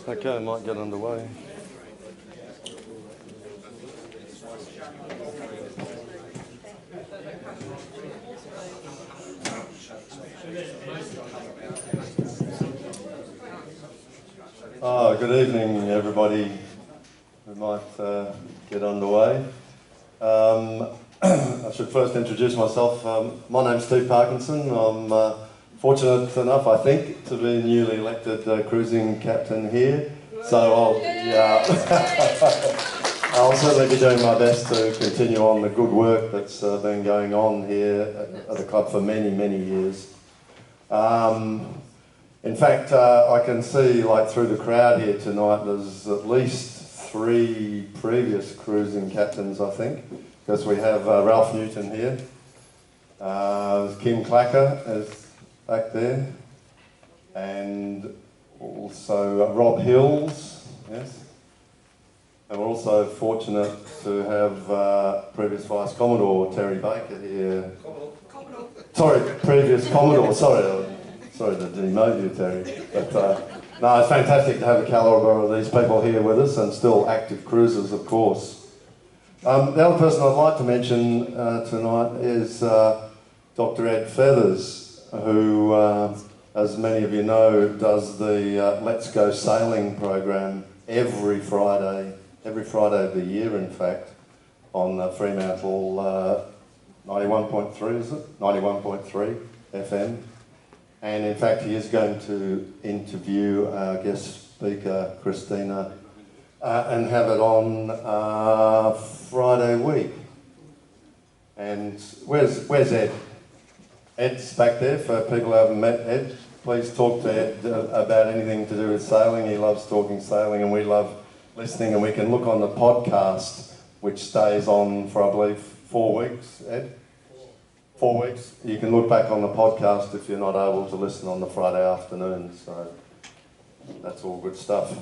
Okay, I might get underway. Good evening, everybody. We might get underway. I should first introduce myself. My name's Steve Parkinson. I'm fortunate enough, I think, to be newly elected cruising captain here. So I'll certainly be doing my best to continue on the good work that's been going on here at the club for many, many years. In fact, I can see, like, through the crowd here tonight, there's at least 3 previous cruising captains, I think, because we have Ralph Newton here, Kim Clacker is back there, and also Rob Hills, yes. And we're also fortunate to have previous Vice Commodore Terry Baker here. Sorry, previous Commodore, sorry to demote you, Terry. But no, it's fantastic to have a calibre of these people here with us, and still active cruisers, of course. The other person I'd like to mention tonight is Dr. Ed Feathers, who, as many of you know, does the Let's Go Sailing program every Friday of the year, in fact, on Fremantle 91.3, is it? 91.3 FM. And in fact, he is going to interview our guest speaker, Christina, and have it on Friday week. And where's Ed? Ed's back there, for people who haven't met Ed. Please talk to Ed about anything to do with sailing. He loves talking sailing, and we love listening, and we can look on the podcast, which stays on for, I believe, 4 weeks, Ed? 4 weeks. You can look back on the podcast if you're not able to listen on the Friday afternoon, so that's all good stuff.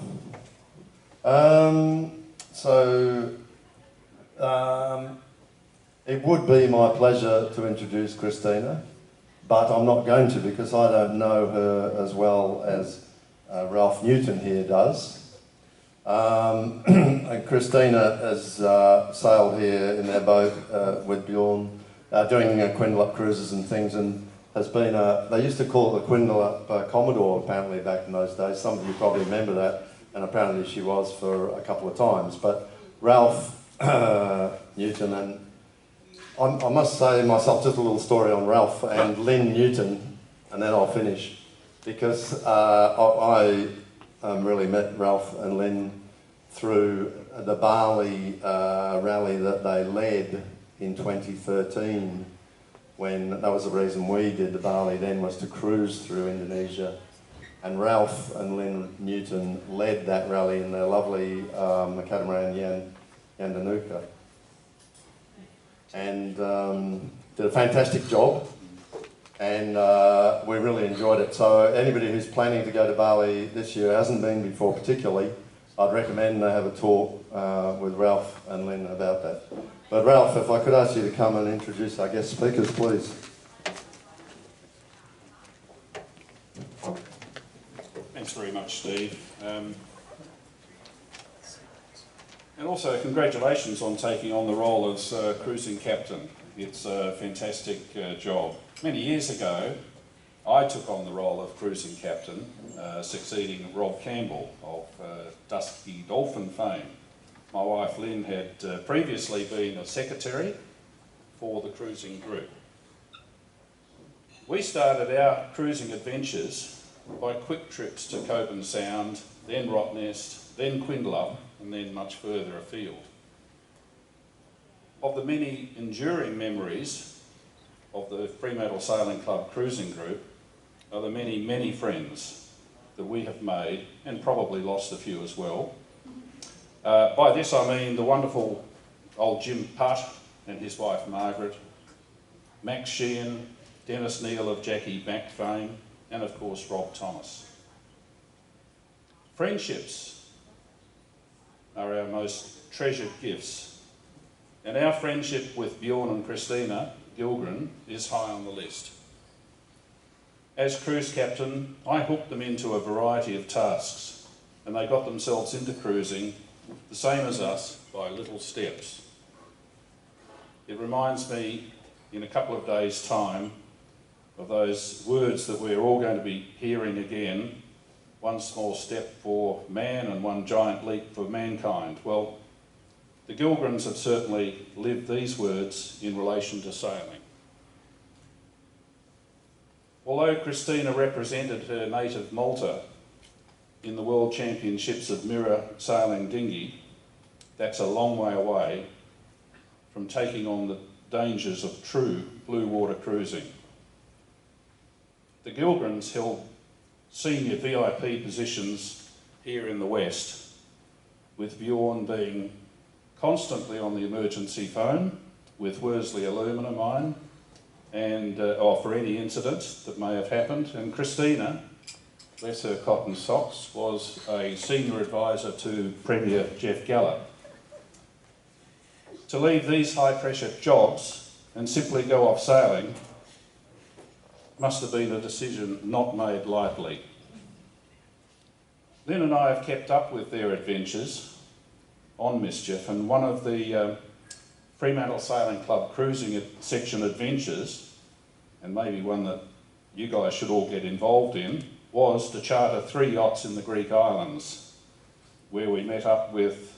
It would be my pleasure to introduce Christina, but I'm not going to, because I don't know her as well as Ralph Newton here does. And Christina has sailed here in their boat with Bjorn, doing Quindelup cruises and things, and has been they used to call it the Quindelup Commodore, apparently, back in those days. Some of you probably remember that, and apparently she was for a couple of times. But Ralph Newton, and I must say myself just a little story on Ralph and Lynn Newton, and then I'll finish, because I really met Ralph and Lynn through the Bali rally that they led in 2013, when that was the reason we did the Bali then, was to cruise through Indonesia. And Ralph and Lynn Newton led that rally in their lovely catamaran Yandanuka. And did a fantastic job, and we really enjoyed it. So anybody who's planning to go to Bali this year, hasn't been before particularly, I'd recommend they have a talk with Ralph and Lynn about that. But Ralph, if I could ask you to come and introduce our guest speakers, please. Thanks very much, Steve. And also congratulations on taking on the role as cruising captain. It's a fantastic job. Many years ago, I took on the role of cruising captain, succeeding Rob Campbell of Dusky Dolphin fame. My wife Lynn had previously been a secretary for the cruising group. We started our cruising adventures by quick trips to Coburn Sound, then Rottnest, then Quindelup, and then much further afield. Of the many enduring memories of the Fremantle Sailing Club cruising group are the many, many friends that we have made, and probably lost a few as well. By this I mean the wonderful old Jim Putt and his wife Margaret, Max Sheehan, Dennis Neal of Jackie Mac fame, and of course Rob Thomas. Friendships are our most treasured gifts, and our friendship with Bjorn and Christina Gillgren is high on the list. As cruise captain, I hooked them into a variety of tasks, and they got themselves into cruising the same as us by little steps. It reminds me in a couple of days' time of those words that we're all going to be hearing again, one small step for man and one giant leap for mankind. Well, the Gillgrens have certainly lived these words in relation to sailing. Although Christina represented her native Malta in the World Championships of mirror sailing dinghy, that's a long way away from taking on the dangers of true blue water cruising. The Gillgrens held senior VIP positions here in the West, with Bjorn being constantly on the emergency phone with Worsley Alumina Mine and for any incident that may have happened. And Christina, bless her cotton socks, was a senior advisor to Premier Jeff Gallop. To leave these high-pressure jobs and simply go off sailing must have been a decision not made lightly. Lynn and I have kept up with their adventures on MisChief, and one of the Fremantle Sailing Club cruising section adventures, and maybe one that you guys should all get involved in, was to charter 3 yachts in the Greek islands, where we met up with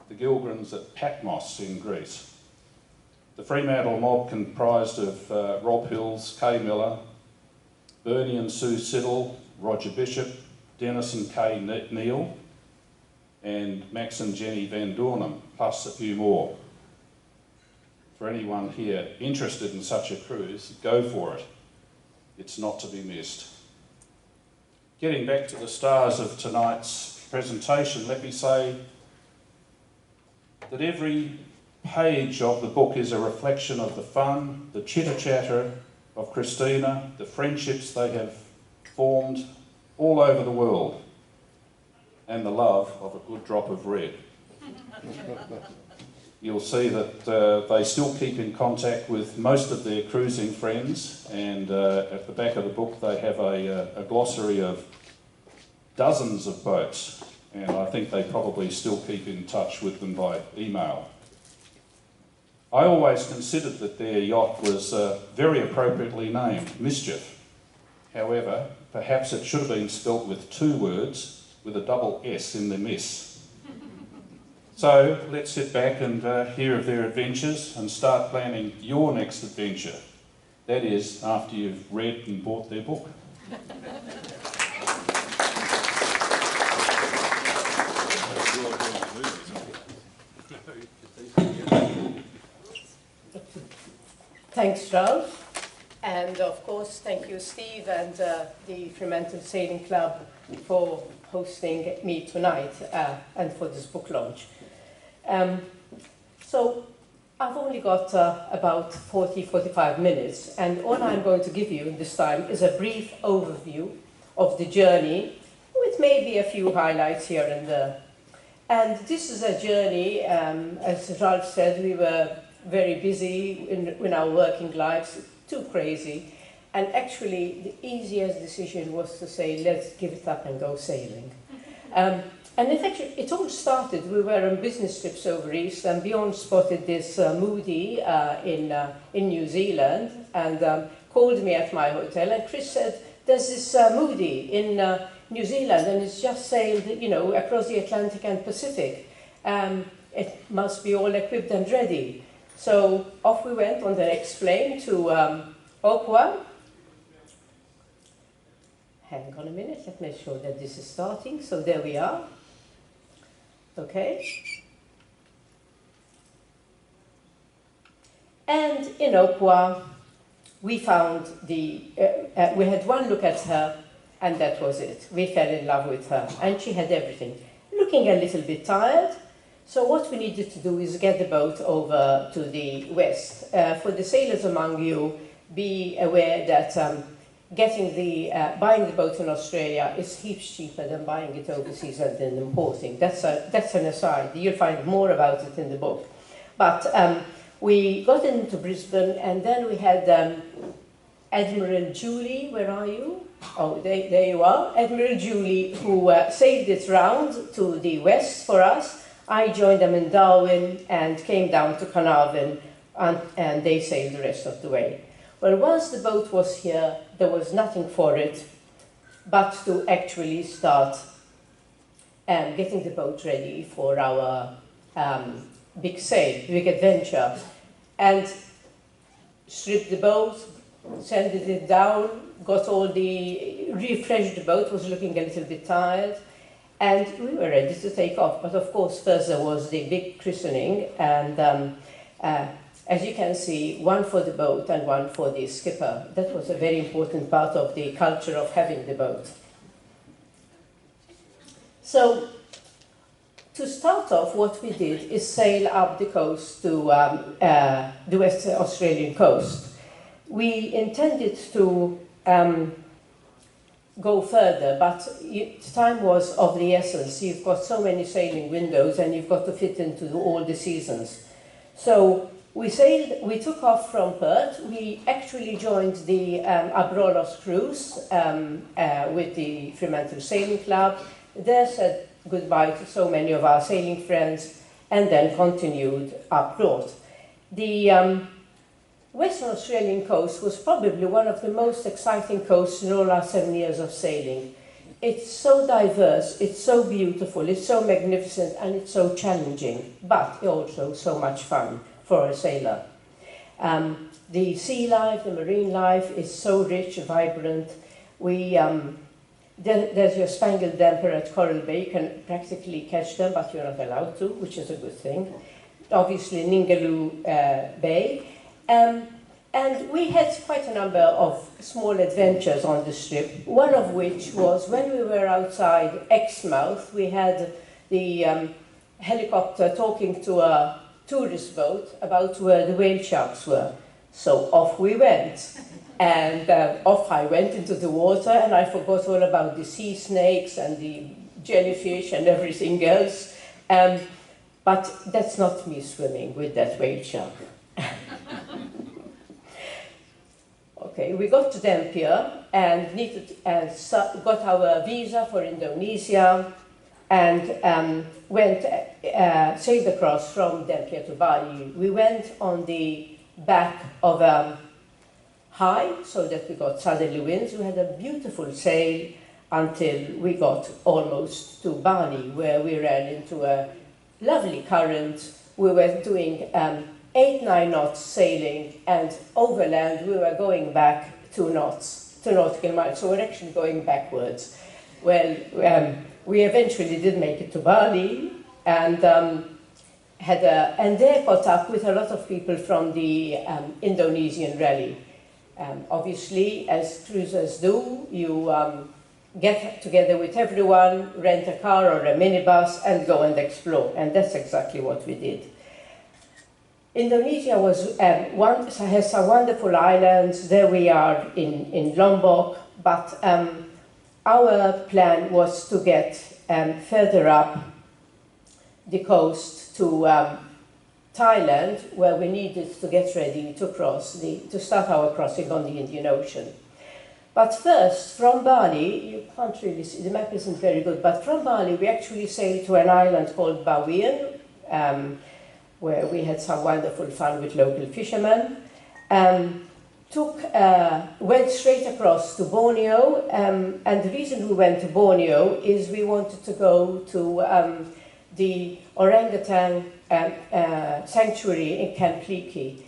the Gillgrens at Patmos in Greece. The Fremantle mob comprised of Rob Hills, Kay Miller, Bernie and Sue Siddle, Roger Bishop, Dennis and Kay Neal, and Max and Jenny Van Dornum, plus a few more. For anyone here interested in such a cruise, go for it. It's not to be missed. Getting back to the stars of tonight's presentation, let me say that every page of the book is a reflection of the fun, the chitter-chatter of Christina, the friendships they have formed all over the world, and the love of a good drop of red. You'll see that they still keep in contact with most of their cruising friends, and at the back of the book they have a glossary of dozens of boats, and I think they probably still keep in touch with them by email. I always considered that their yacht was very appropriately named, MisChief. However, perhaps it should have been spelt with 2 words, with a double S in the miss. So let's sit back and hear of their adventures and start planning your next adventure. That is, after you've read and bought their book. Thanks, Charles. And of course, thank you, Steve, and the Fremantle Sailing Club for hosting me tonight and for this book launch. So I've only got about 40-45 minutes, and all I'm going to give you this time is a brief overview of the journey, with maybe a few highlights here and there. And this is a journey, as Ralph said, we were very busy in our working lives, too crazy. And actually, the easiest decision was to say, let's give it up and go sailing. And it all started, we were on business trips over East, and Bjorn spotted this Moody in New Zealand, and called me at my hotel, and Chris said, there's this Moody in New Zealand, and it's just sailed, you know, across the Atlantic and Pacific. It must be all equipped and ready. So off we went on the next plane to Opwa. Hang on a minute, let's make sure that this is starting. So there we are. Okay. And in Opwa, we found we had one look at her, and that was it. We fell in love with her, and she had everything. Looking a little bit tired. So what we needed to do is get the boat over to the west. For the sailors among you, be aware that buying the boat in Australia is heaps cheaper than buying it overseas and then importing. That's an aside. You'll find more about it in the book. But we got into Brisbane, and then we had Admiral Julie. Where are you? Oh, there you are, Admiral Julie, who sailed it round to the west for us. I joined them in Darwin and came down to Carnarvon, and they sailed the rest of the way. Well, once the boat was here, there was nothing for it but to actually start getting the boat ready for our big sail, big adventure. And stripped the boat, sanded it down, refreshed the boat, was looking a little bit tired, and we were ready to take off. But of course, first there was the big christening, and as you can see, one for the boat and one for the skipper. That was a very important part of the culture of having the boat. So, to start off, what we did is sail up the coast to the West Australian coast. We intended to go further, but time was of the essence. You've got so many sailing windows and you've got to fit into all the seasons. So we took off from Perth. We actually joined the Abrolhos cruise with the Fremantle Sailing Club. There said goodbye to so many of our sailing friends, and then continued up north. The Western Australian coast was probably one of the most exciting coasts in all our 7 years of sailing. It's so diverse, it's so beautiful, it's so magnificent, and it's so challenging, but also so much fun for a sailor. The sea life, the marine life is so rich, vibrant. There's your spangled damper at Coral Bay. You can practically catch them, but you're not allowed to, which is a good thing. Obviously, Ningaloo Bay. And we had quite a number of small adventures on the trip, one of which was when we were outside Exmouth, we had the helicopter talking to a tourist boat about where the whale sharks were. So off we went. And off I went into the water, and I forgot all about the sea snakes and the jellyfish and everything else. But that's not me swimming with that whale shark. Okay, we got to Dampier and got our visa for Indonesia, and sailed across from Dampier to Bali. We went on the back of high, so that we got southerly winds. We had a beautiful sail until we got almost to Bali, where we ran into a lovely current. We were doing 8-9 knots sailing, and overland we were going back 2 knots, 2 nautical miles, so we're actually going backwards. Well, we eventually did make it to Bali, and there caught up with a lot of people from the Indonesian rally. Obviously, as cruisers do, you get together with everyone, rent a car or a minibus, and go and explore. And that's exactly what we did. Indonesia has some wonderful islands. There we are in Lombok, but our plan was to get further up the coast to Thailand, where we needed to get ready to start our crossing on the Indian Ocean. But first, from Bali, you can't really see, the map isn't very good, but from Bali we actually sailed to an island called Bawean, where we had some wonderful fun with local fishermen. Went straight across to Borneo, and the reason we went to Borneo is we wanted to go to the Orangutan Sanctuary in Camp Leakey.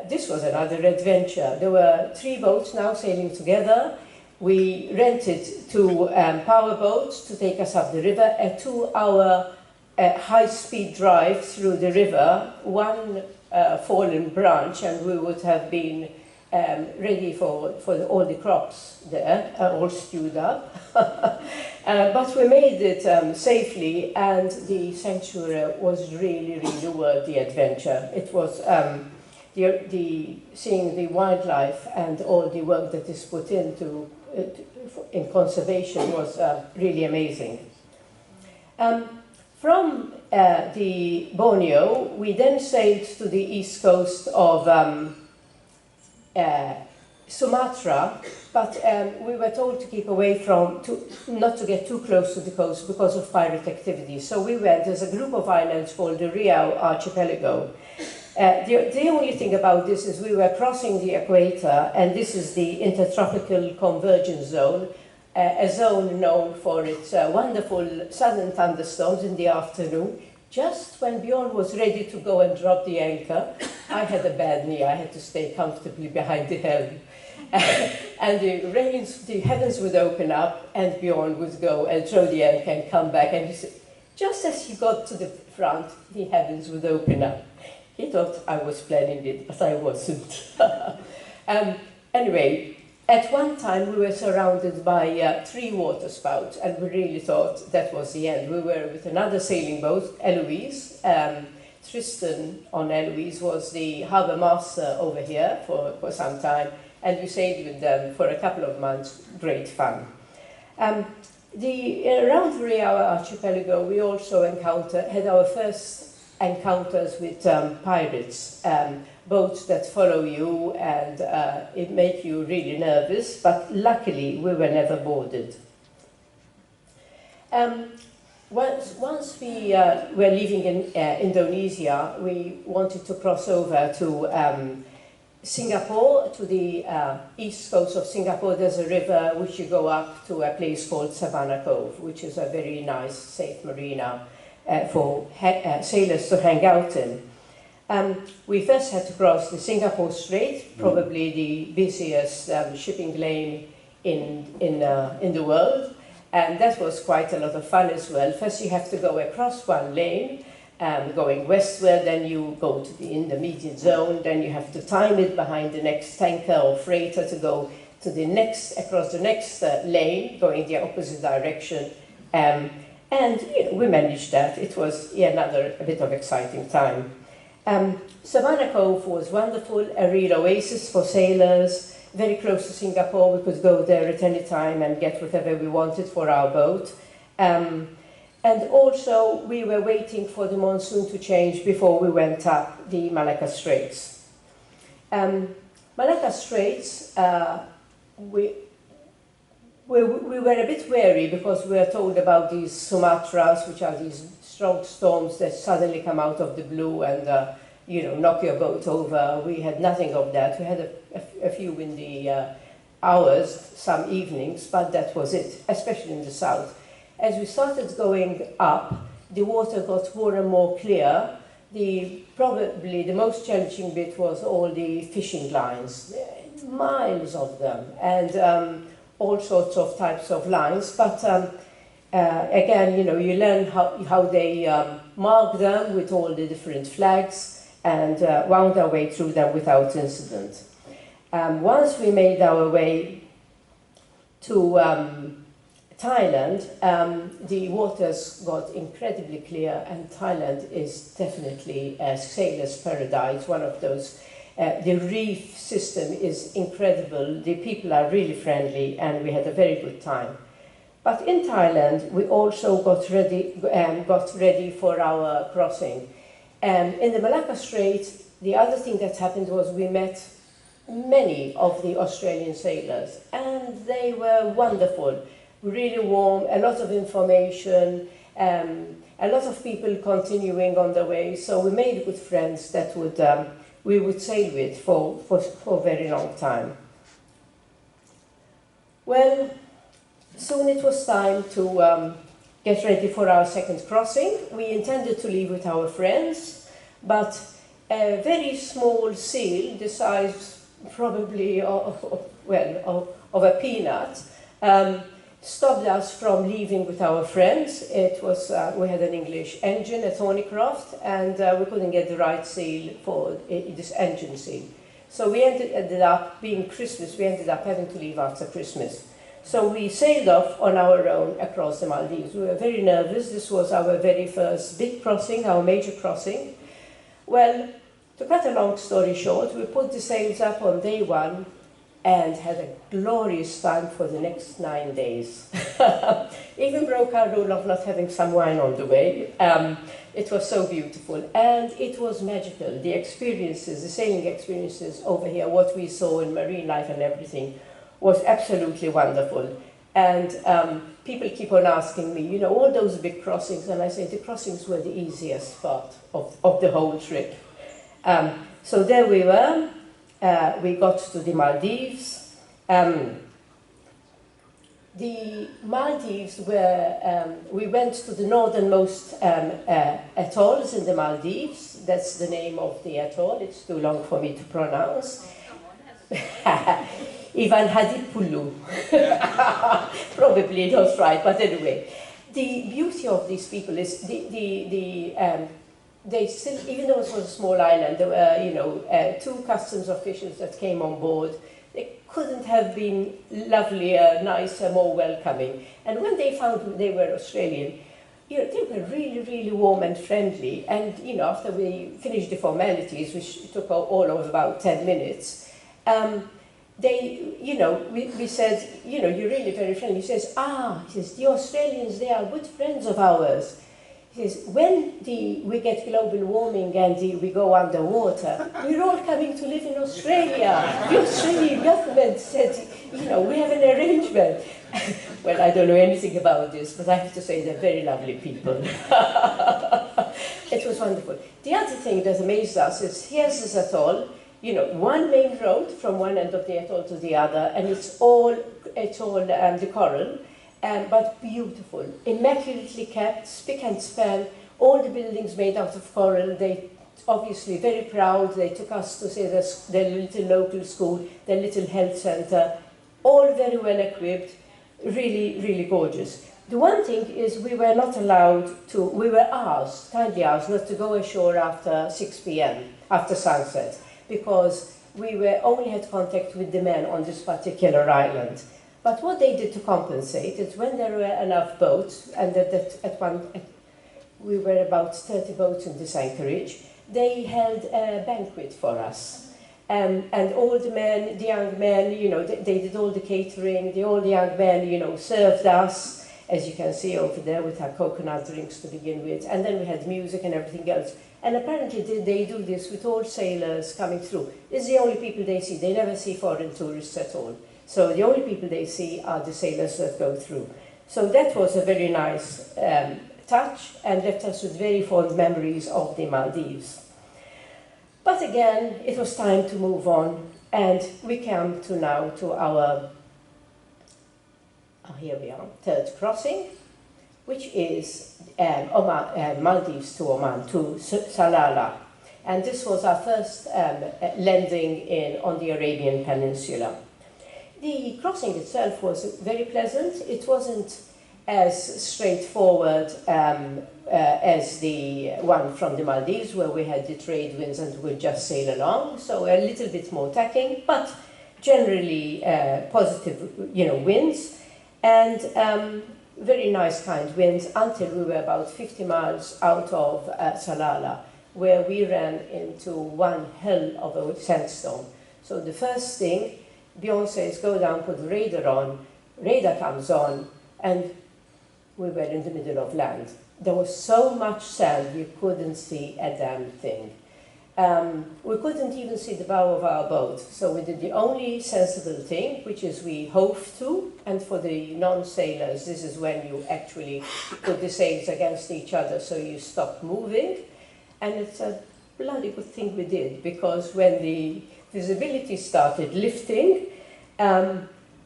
This was another adventure. There were 3 boats now sailing together. We rented 2 power boats to take us up the river, a 2-hour high-speed drive through the river, 1 fallen branch, and we would have been ready for all the crops there, all stewed up. But we made it safely, and the sanctuary was really, really worth the adventure. It was seeing the wildlife and all the work that is put into in conservation was really amazing. From the Borneo, we then sailed to the east coast of Sumatra, but we were told to keep away from, not to get too close to the coast because of pirate activity. So we went as a group of islands called the Riau Archipelago. The only thing about this is we were crossing the equator, and this is the Intertropical Convergence zone, a zone known for its wonderful sudden thunderstorms in the afternoon. Just when Bjorn was ready to go and drop the anchor, I had a bad knee. I had to stay comfortably behind the helm. And the heavens would open up, and Bjorn would go and throw the anchor and come back. And just as he got to the front, the heavens would open up. He thought I was planning it, but I wasn't. Anyway, at one time we were surrounded by 3 waterspouts, and we really thought that was the end. We were with another sailing boat, Eloise. Tristan on Eloise was the harbour master over here for some time, and we sailed with them for a couple of months. Great fun. Around the Riau Archipelago, we also had our first encounters with pirates, boats that follow you, and it make you really nervous, but luckily we were never boarded. Once we were leaving in Indonesia, we wanted to cross over to Singapore, to the east coast of Singapore. There's a river which you go up to a place called Savannah Cove, which is a very nice, safe marina for sailors to hang out in. We first had to cross the Singapore Strait, probably the busiest shipping lane in the world, and that was quite a lot of fun as well. First you have to go across one lane, going westward, then you go to the intermediate zone, then you have to time it behind the next tanker or freighter to go to across the next lane, going the opposite direction. And we managed that. It was a bit of exciting time. Savannah Cove was wonderful, a real oasis for sailors, very close to Singapore. We could go there at any time and get whatever we wanted for our boat. And also, we were waiting for the monsoon to change before we went up the Malacca Straits. Malacca Straits, we were a bit wary because we were told about these Sumatras, which are these strong storms that suddenly come out of the blue and knock your boat over. We had nothing of that. We had a few windy hours, some evenings, but that was it, especially in the south. As we started going up, the water got more and more clear. Probably the most challenging bit was all the fishing lines, miles of them, and all sorts of types of lines. But again, you learn how they mark them with all the different flags, and wound our way through them without incident. Once we made our way to Thailand, the waters got incredibly clear, and Thailand is definitely a sailor's paradise, one of those. The reef system is incredible, the people are really friendly, and we had a very good time. But in Thailand, we also got ready for our crossing. In the Malacca Strait, the other thing that happened was we met many of the Australian sailors, and they were wonderful. Really warm, a lot of information, a lot of people continuing on the way. So we made good friends that we would sail with for a very long time. Well, soon it was time to get ready for our second crossing. We intended to leave with our friends, but a very small seal, the size probably of a peanut, stopped us from leaving with our friends. It was, we had an English engine, a Thornycroft, and we couldn't get the right seal for this engine seal. So we ended up, being Christmas, we ended up having to leave after Christmas. So we sailed off on our own across the Maldives. We were very nervous. This was our very first big crossing, our major crossing. Well, to cut a long story short, we put the sails up on day one, and had a glorious time for the next 9 days. Even broke our rule of not having some wine on the way. It was so beautiful, and it was magical. The experiences, the sailing experiences over here, what we saw in marine life and everything, was absolutely wonderful. And people keep on asking me, you know, all those big crossings, and I say the crossings were the easiest part of the whole trip. So there we were. We got to the Maldives. The Maldives were, we went to the northernmost atolls in the Maldives. That's the name of the atoll. It's too long for me to pronounce. Ivan Hadipulu. Probably not right, but anyway. The beauty of these people is they still, even though it was a small island, there were, you know, 2 customs officials that came on board. They couldn't have been lovelier, nicer, more welcoming. And when they found they were Australian, you know, they were really, really warm and friendly. And, you know, after we finished the formalities, which took all of about 10 minutes, they, you know, we said, you know, you're really very friendly. He says, he says, the Australians, they are good friends of ours. He says, when we get global warming and we go underwater, we're all coming to live in Australia. The Australian government said, you know, we have an arrangement. Well, I don't know anything about this, but I have to say they're very lovely people. It was wonderful. The other thing that amazed us is, here's this atoll, you know, one main road from one end of the atoll to the other, and it's all the coral. But beautiful, immaculately kept, spick and span, all the buildings made out of coral. They obviously very proud. They took us to see their little local school, their little health centre, all very well equipped, really, really gorgeous. The one thing is we were not allowed to, we were asked, kindly asked, not to go ashore after 6 p.m., after sunset, because we only had contact with the men on this particular island. But what they did to compensate is when there were enough boats, and we were about 30 boats in this anchorage, they held a banquet for us. And all the men, the young men, you know, they did all the catering, all the young men, you know, served us, as you can see over there, with our coconut drinks to begin with. And then we had music and everything else. And apparently they do this with all sailors coming through. It's the only people they see. They never see foreign tourists at all. So the only people they see are the sailors that go through. So that was a very nice touch and left us with very fond memories of the Maldives. But again, it was time to move on, and we come to our, here we are, 3rd crossing, which is Maldives to Oman, to Salalah. And this was our first landing on the Arabian Peninsula. The crossing itself was very pleasant. It wasn't as straightforward as the one from the Maldives, where we had the trade winds and would just sail along. So a little bit more tacking, but generally positive, you know, winds, and very nice kind winds until we were about 50 miles out of Salalah, where we ran into one hell of a sandstorm. So the first thing, Bjorn says, go down, put the radar on. Radar comes on, and we were in the middle of land. There was so much sand, you couldn't see a damn thing. We couldn't even see the bow of our boat, so we did the only sensible thing, which is we hove to, and for the non-sailors, this is when you actually put the sails against each other so you stop moving. And it's a bloody good thing we did, because when the visibility started lifting,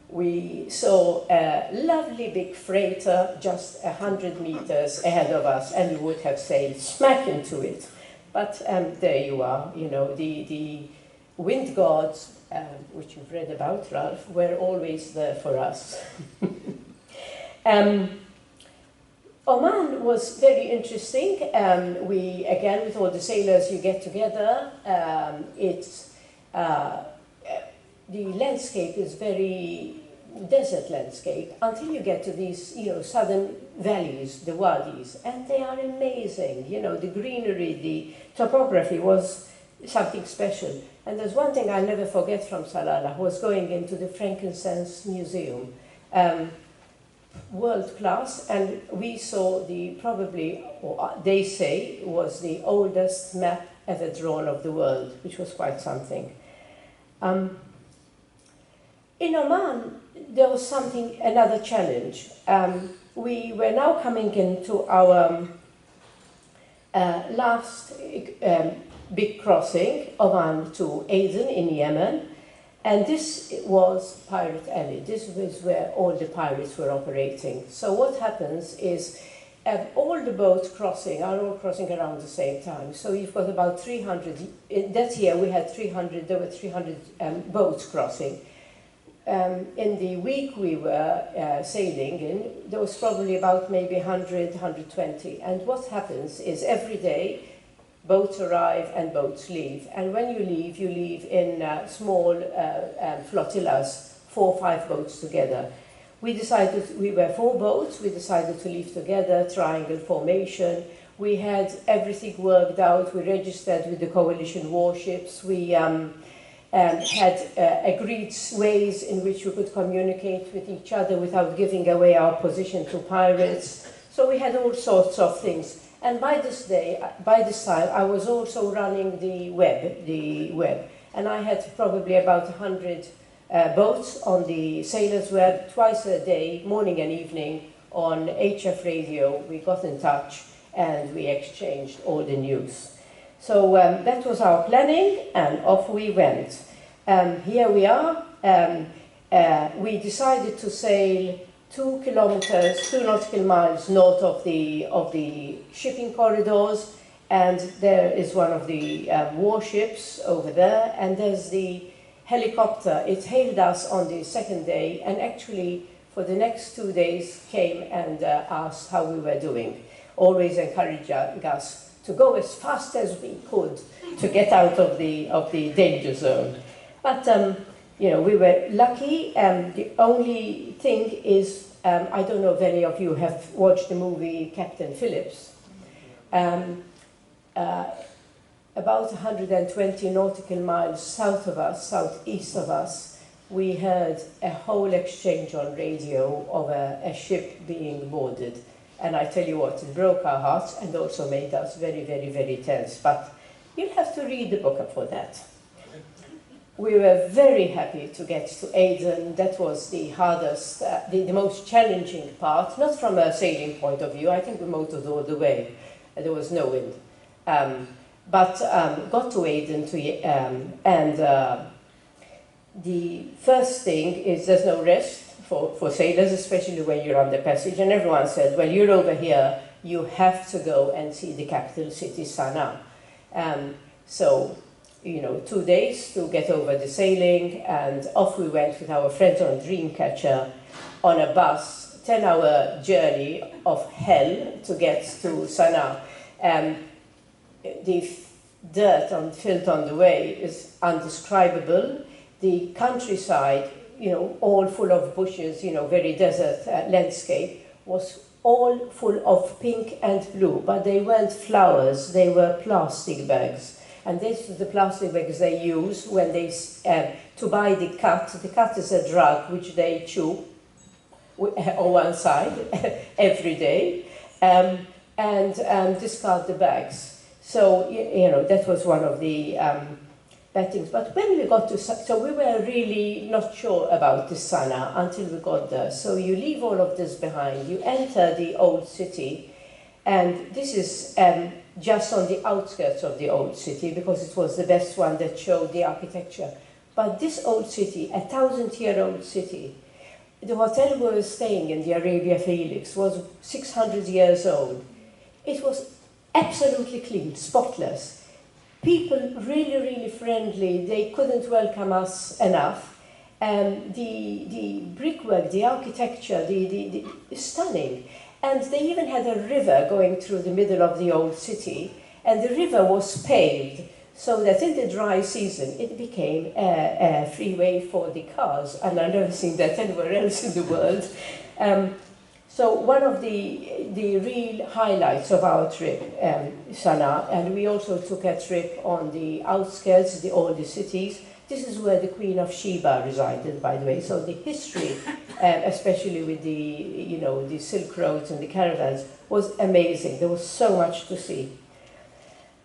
we saw a lovely big freighter just 100 meters ahead of us, and we would have sailed smack into it. But there you are, you know, the wind gods, which you've read about, Ralph, were always there for us. Oman was very interesting. We, again, with all the sailors, you get together. The landscape is very desert landscape until you get to these, you know, southern valleys, the wadis, and they are amazing. You know, the greenery, the topography was something special. And there's one thing I'll never forget from Salalah, was going into the Frankincense Museum. World class, and we saw the probably, or they say, was the oldest map ever drawn of the world, which was quite something. In Oman, there was another challenge. We were now coming into our last big crossing, Oman to Aden in Yemen. And this was Pirate Alley. This was where all the pirates were operating. So what happens is all the boats crossing are all crossing around the same time. So you've got about 300. That year we had 300. There were 300 boats crossing. In the week we were sailing in, there was probably about maybe 100, 120. And what happens is every day boats arrive and boats leave. And when you leave in small flotillas, 4 or 5 boats together. We were 4 boats, we decided to leave together, triangle formation. We had everything worked out, we registered with the coalition warships, we had agreed ways in which we could communicate with each other without giving away our position to pirates. So we had all sorts of things. And by this time, I was also running the web. And I had probably about 100 boats on the Sailors' Web, twice a day, morning and evening, on HF radio. We got in touch and we exchanged all the news. So that was our planning, and off we went. Here we are. We decided to sail 2 kilometers, 2 nautical miles north of the shipping corridors, and there is one of the warships over there, and there's the helicopter. It hailed us on the second day, and actually for the next 2 days came and asked how we were doing, always encouraging us to go as fast as we could to get out of the danger zone. But you know, we were lucky. The only thing is, I don't know if any of you have watched the movie Captain Phillips. About 120 nautical miles south of us, southeast of us, we heard a whole exchange on radio of a ship being boarded. And I tell you what, it broke our hearts and also made us very, very, very tense. But you'll have to read the book for that. We were very happy to get to Aden. That was the hardest, the most challenging part, not from a sailing point of view. I think we motored all the way. There was no wind. But got to Aden, and the first thing is there's no rest for sailors, especially when you're on the passage. And everyone said, well, you're over here, you have to go and see the capital city, Sana'a. So, you know, 2 days to get over the sailing, and off we went with our friends on Dreamcatcher on a bus, 10-hour journey of hell to get to Sana'a. The dirt and filth on the way is undescribable. The countryside, you know, all full of bushes, you know, very desert landscape, was all full of pink and blue, but they weren't flowers, they were plastic bags. And this is the plastic bags they use when they, to buy the cut. The cut is a drug which they chew on one side every day, and discard the bags. So, you know, that was one of the bad things. But when we got to, so we were really not sure about the Sana'a until we got there. So you leave all of this behind, you enter the old city, and this is just on the outskirts of the old city because it was the best one that showed the architecture. But this old city, a 1,000-year-old city, the hotel we were staying in, the Arabia Felix, was 600 years old. It was absolutely clean, spotless. People really, really friendly. They couldn't welcome us enough. The brickwork, the architecture, the stunning. And they even had a river going through the middle of the old city, and the river was paved so that in the dry season it became a freeway for the cars, and I've never seen that anywhere else in the world. So one of the real highlights of our trip, Sana, and we also took a trip on the outskirts, the older cities. This is where the Queen of Sheba resided, by the way. So the history, especially with the Silk Roads and the caravans, was amazing. There was so much to see.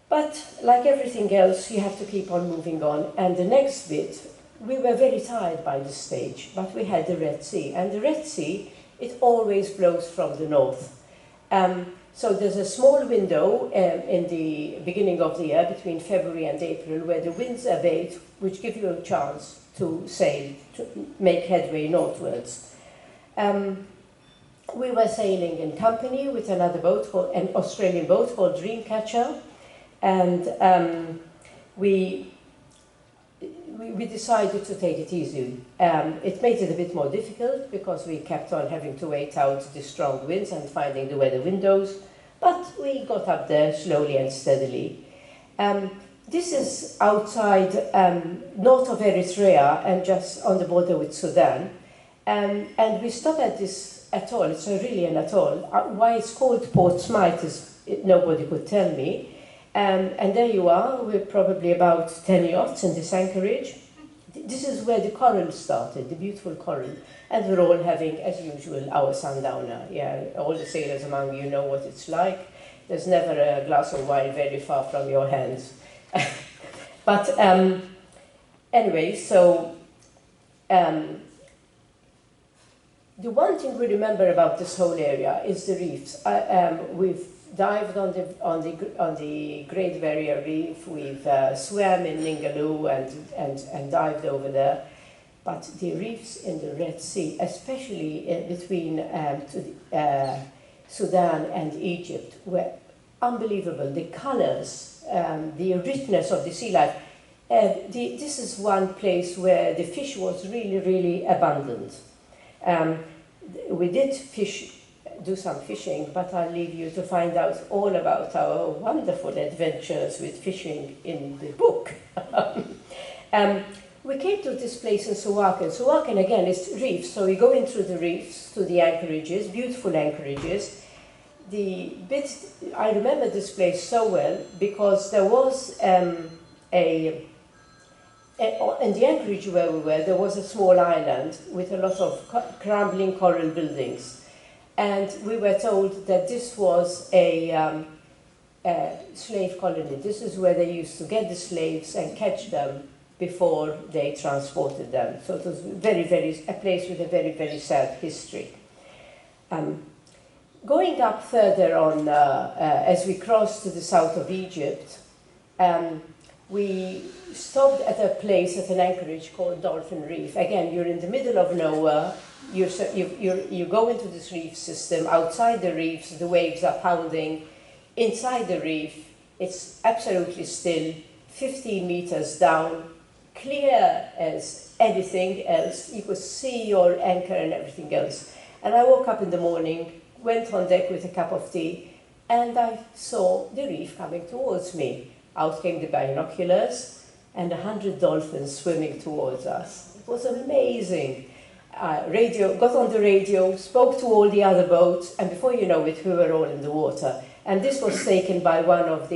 But like everything else, you have to keep on moving on. And the next bit, we were very tired by this stage, but we had the Red Sea. And the Red Sea, it always blows from the north. So there's a small window in the beginning of the year, between February and April, where the winds abate, which give you a chance to sail, to make headway northwards. We were sailing in company with another boat, an Australian boat called Dreamcatcher, and we decided to take it easy. It made it a bit more difficult because we kept on having to wait out the strong winds and finding the weather windows, but we got up there slowly and steadily. This is outside north of Eritrea and just on the border with Sudan. And we stopped at this atoll. It's really an atoll. Why it's called Port Smyth nobody could tell me. And there you are, we're probably about 10 yachts in this anchorage. This is where the coral started, the beautiful coral. And we're all having, as usual, our sundowner. Yeah, all the sailors among you know what it's like. There's never a glass of wine very far from your hands. But anyway, so the one thing we remember about this whole area is the reefs. We've dived on the Great Barrier Reef. We've swam in Ningaloo and dived over there. But the reefs in the Red Sea, especially between Sudan and Egypt, were unbelievable. The colors, the richness of the sea life. This is one place where the fish was really, really abundant. We did do some fishing, but I'll leave you to find out all about our wonderful adventures with fishing in the book. We came to this place in Suakin. Suakin, again, is reefs, so we go in through the reefs to the anchorages, beautiful anchorages. I remember this place so well because there was in the anchorage where we were, there was a small island with a lot of crumbling coral buildings. And we were told that this was a slave colony. This is where they used to get the slaves and catch them before they transported them. So it was a place with a very, very sad history. Going up further on, as we crossed to the south of Egypt, we stopped at a place, at an anchorage called Dolphin Reef. Again, you're in the middle of nowhere. You go into this reef system. Outside the reefs, the waves are pounding. Inside the reef, it's absolutely still, 15 meters down, clear as anything else. You could see your anchor and everything else. And I woke up in the morning, went on deck with a cup of tea, and I saw the reef coming towards me. Out came the binoculars, and 100 dolphins swimming towards us. It was amazing. Got on the radio, spoke to all the other boats, and before you know it, we were all in the water. And this was taken by one of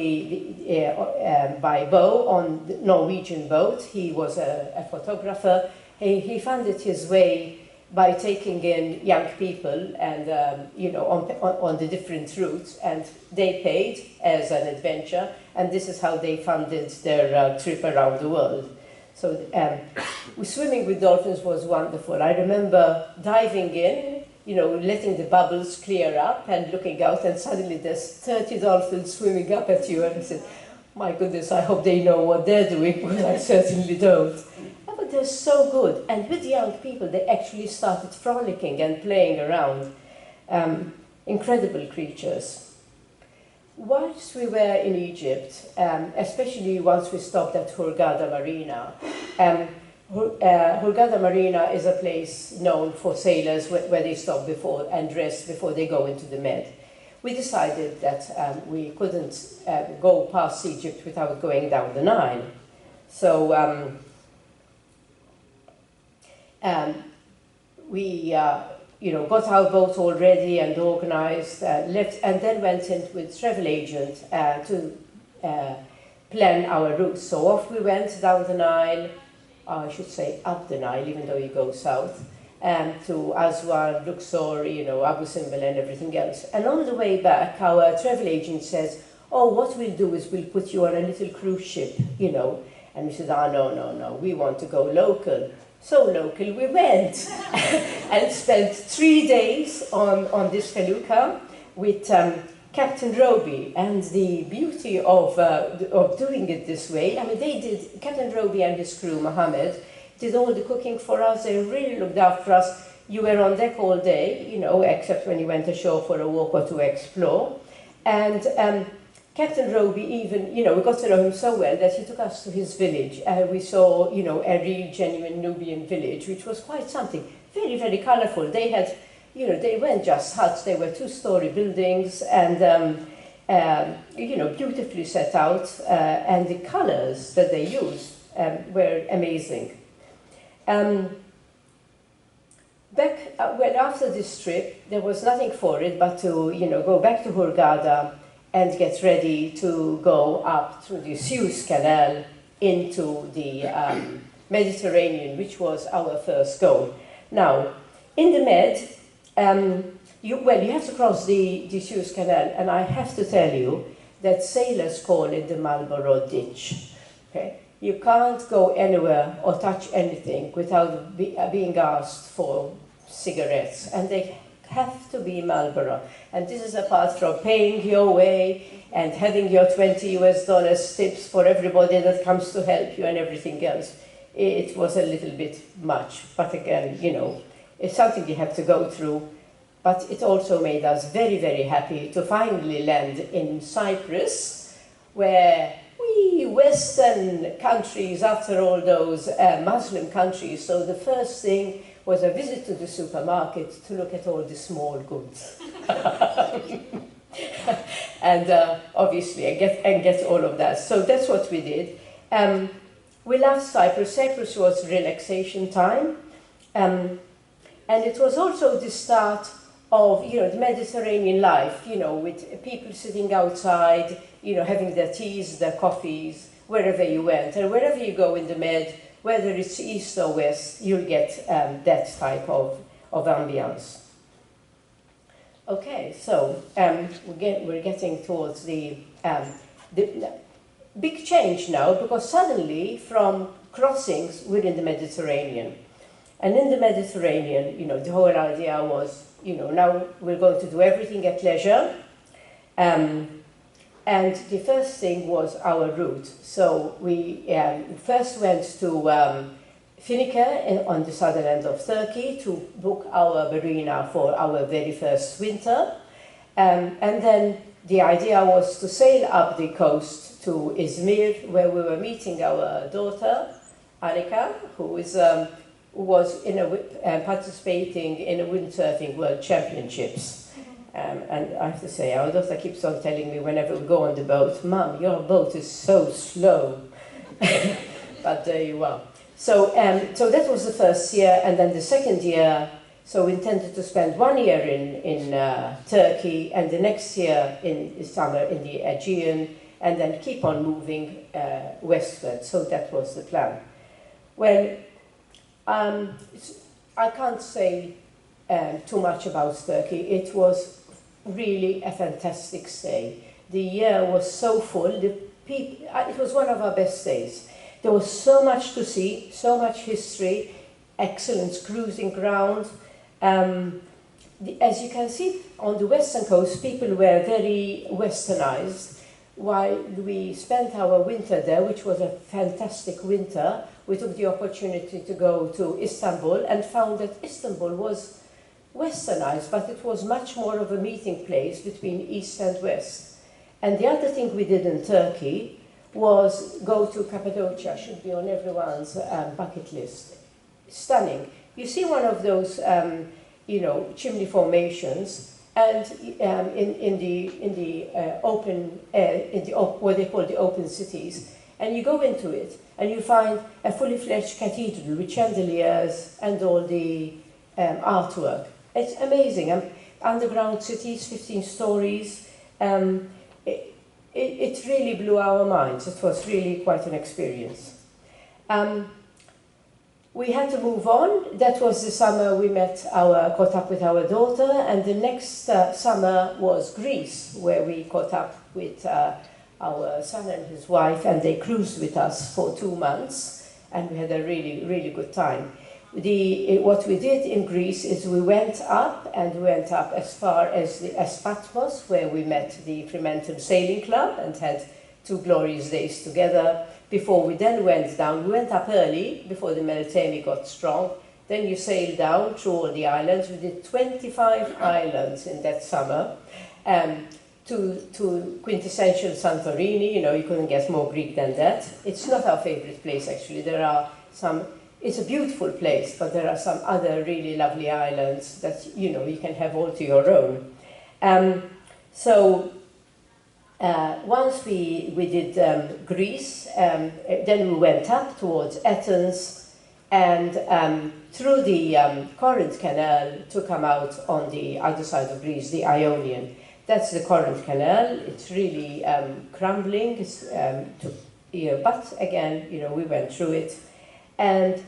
by Bo on the Norwegian boat. He was a photographer. He funded his way by taking in young people and on the different routes, and they paid as an adventure, and this is how they funded their trip around the world. So swimming with dolphins was wonderful. I remember diving in, letting the bubbles clear up and looking out, and suddenly there's 30 dolphins swimming up at you, and I said, my goodness, I hope they know what they're doing, because I certainly don't. But they're so good. And with young people, they actually started frolicking and playing around. Incredible creatures. Whilst we were in Egypt, especially once we stopped at Hurghada Marina, Hurghada Marina is a place known for sailors where they stop before and rest before they go into the Med. We decided that we couldn't go past Egypt without going down the Nile. So we got our boat all ready and organized, left, and then went in with travel agent to plan our route. So off we went down the Nile, I should say up the Nile, even though you go south, to Aswan, Luxor, Abu Simbel and everything else. And on the way back, our travel agent says, oh, what we'll do is we'll put you on a little cruise ship, And we said, no, we want to go local. So local we went and spent 3 days on this felucca with Captain Roby. And the beauty of doing it this way, Captain Roby and his crew, Mohammed, did all the cooking for us. They really looked after us. You were on deck all day, except when you went ashore for a walk or to explore. And Captain Roby even, we got to know him so well that he took us to his village. We saw, a real genuine Nubian village, which was quite something. Very, very colourful. They had, they weren't just huts, they were 2-story buildings and, beautifully set out. And the colours that they used were amazing. After this trip, there was nothing for it but to, go back to Hurghada and get ready to go up through the Suez Canal into the Mediterranean, which was our first goal. Now, in the Med, you have to cross the Suez Canal, and I have to tell you that sailors call it the Marlborough Ditch. Okay? You can't go anywhere or touch anything without being asked for cigarettes, and they have to be Marlborough. And this is apart from paying your way and having your $20 tips for everybody that comes to help you and everything else. It was a little bit much, but again, it's something you have to go through. But it also made us very, very happy to finally land in Cyprus, where we Western countries, after all those Muslim countries, so the first thing was a visit to the supermarket to look at all the small goods. And obviously, get all of that. So that's what we did. We loved Cyprus. Cyprus was relaxation time. And it was also the start of, the Mediterranean life, with people sitting outside, having their teas, their coffees, wherever you went. And wherever you go in the Med, whether it's east or west, you'll get that type of ambience. Okay, so we're getting towards the big change now, because suddenly from crossings we're in the Mediterranean. And in the Mediterranean, the whole idea was, now we're going to do everything at leisure. And the first thing was our route. So we first went to Finica on the southern end of Turkey to book our marina for our very first winter. And then the idea was to sail up the coast to Izmir, where we were meeting our daughter, Annika, who was participating in a windsurfing world championships. And I have to say, our daughter keeps on telling me whenever we go on the boat, Mum, your boat is so slow. But there you are. So that was the first year, and then the second year, so we intended to spend 1 year in Turkey, and the next year in summer in the Aegean, and then keep on moving westward. So that was the plan. Well, I can't say too much about Turkey. It was really a fantastic stay. The year was so full. It was one of our best days. There was so much to see, so much history, excellent cruising ground. As you can see, on the western coast, people were very westernized. While we spent our winter there, which was a fantastic winter, we took the opportunity to go to Istanbul and found that Istanbul was westernized, but it was much more of a meeting place between east and west. And the other thing we did in Turkey was go to Cappadocia, should be on everyone's bucket list. Stunning. You see one of those, chimney formations, and what they call the open cities, and you go into it, and you find a fully fledged cathedral with chandeliers and all the artwork. It's amazing. Underground cities, 15 stories. It really blew our minds. It was really quite an experience. We had to move on. That was the summer we caught up with our daughter, and the next summer was Greece, where we caught up with our son and his wife, and they cruised with us for 2 months, and we had a really, really good time. What we did in Greece is we went up as far as Patmos, where we met the Fremantle Sailing Club and had 2 glorious days together. Before we then went down, we went up early before the Mediterranean got strong. Then you sail down through all the islands. We did 25 islands in that summer. To quintessential Santorini, you know, you couldn't get more Greek than that. It's not our favorite place, actually. It's a beautiful place, but there are some other really lovely islands that, you know, you can have all to your own. Once we did Greece, then we went up towards Athens, and through the Corinth Canal to come out on the other side of Greece, the Ionian. That's the Corinth Canal. It's really crumbling, but again, you know, we went through it. And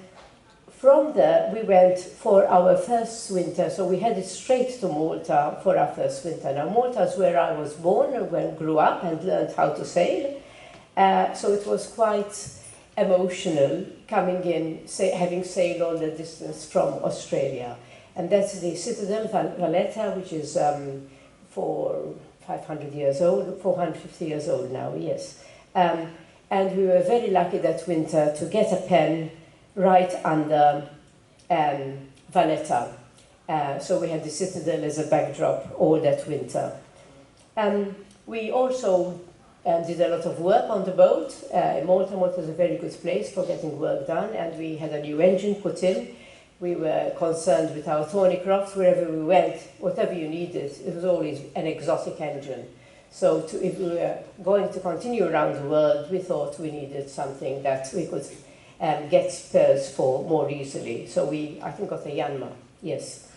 from there, we went for our first winter, so we headed straight to Malta for our first winter. Now, Malta is where I was born and grew up and learned how to sail. So it was quite emotional coming in, having sailed all the distance from Australia. And that's the Citadel Valletta, which is 500 years old, 450 years old now, yes. And we were very lucky that winter to get a pen right under Valletta. So we had the Citadel as a backdrop all that winter. We also did a lot of work on the boat. Malta was a very good place for getting work done, and we had a new engine put in. We were concerned with our Thornycroft. Wherever we went, whatever you needed, it was always an exotic engine. So if we were going to continue around the world, we thought we needed something that we could get spares for more easily. So we, I think, got a Yanmar, yes.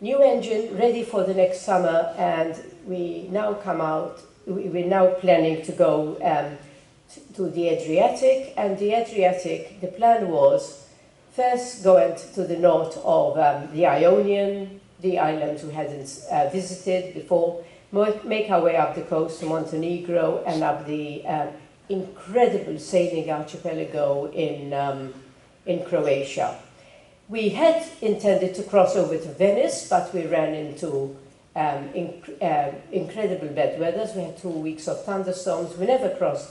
New engine, ready for the next summer, and we now come out, we're now planning to go to the Adriatic, and the Adriatic, the plan was first go to the north of the Ionian, the islands we hadn't visited before, make our way up the coast to Montenegro and up the incredible sailing archipelago in Croatia. We had intended to cross over to Venice, but we ran into incredible bad weather. We had 2 weeks of thunderstorms. We never crossed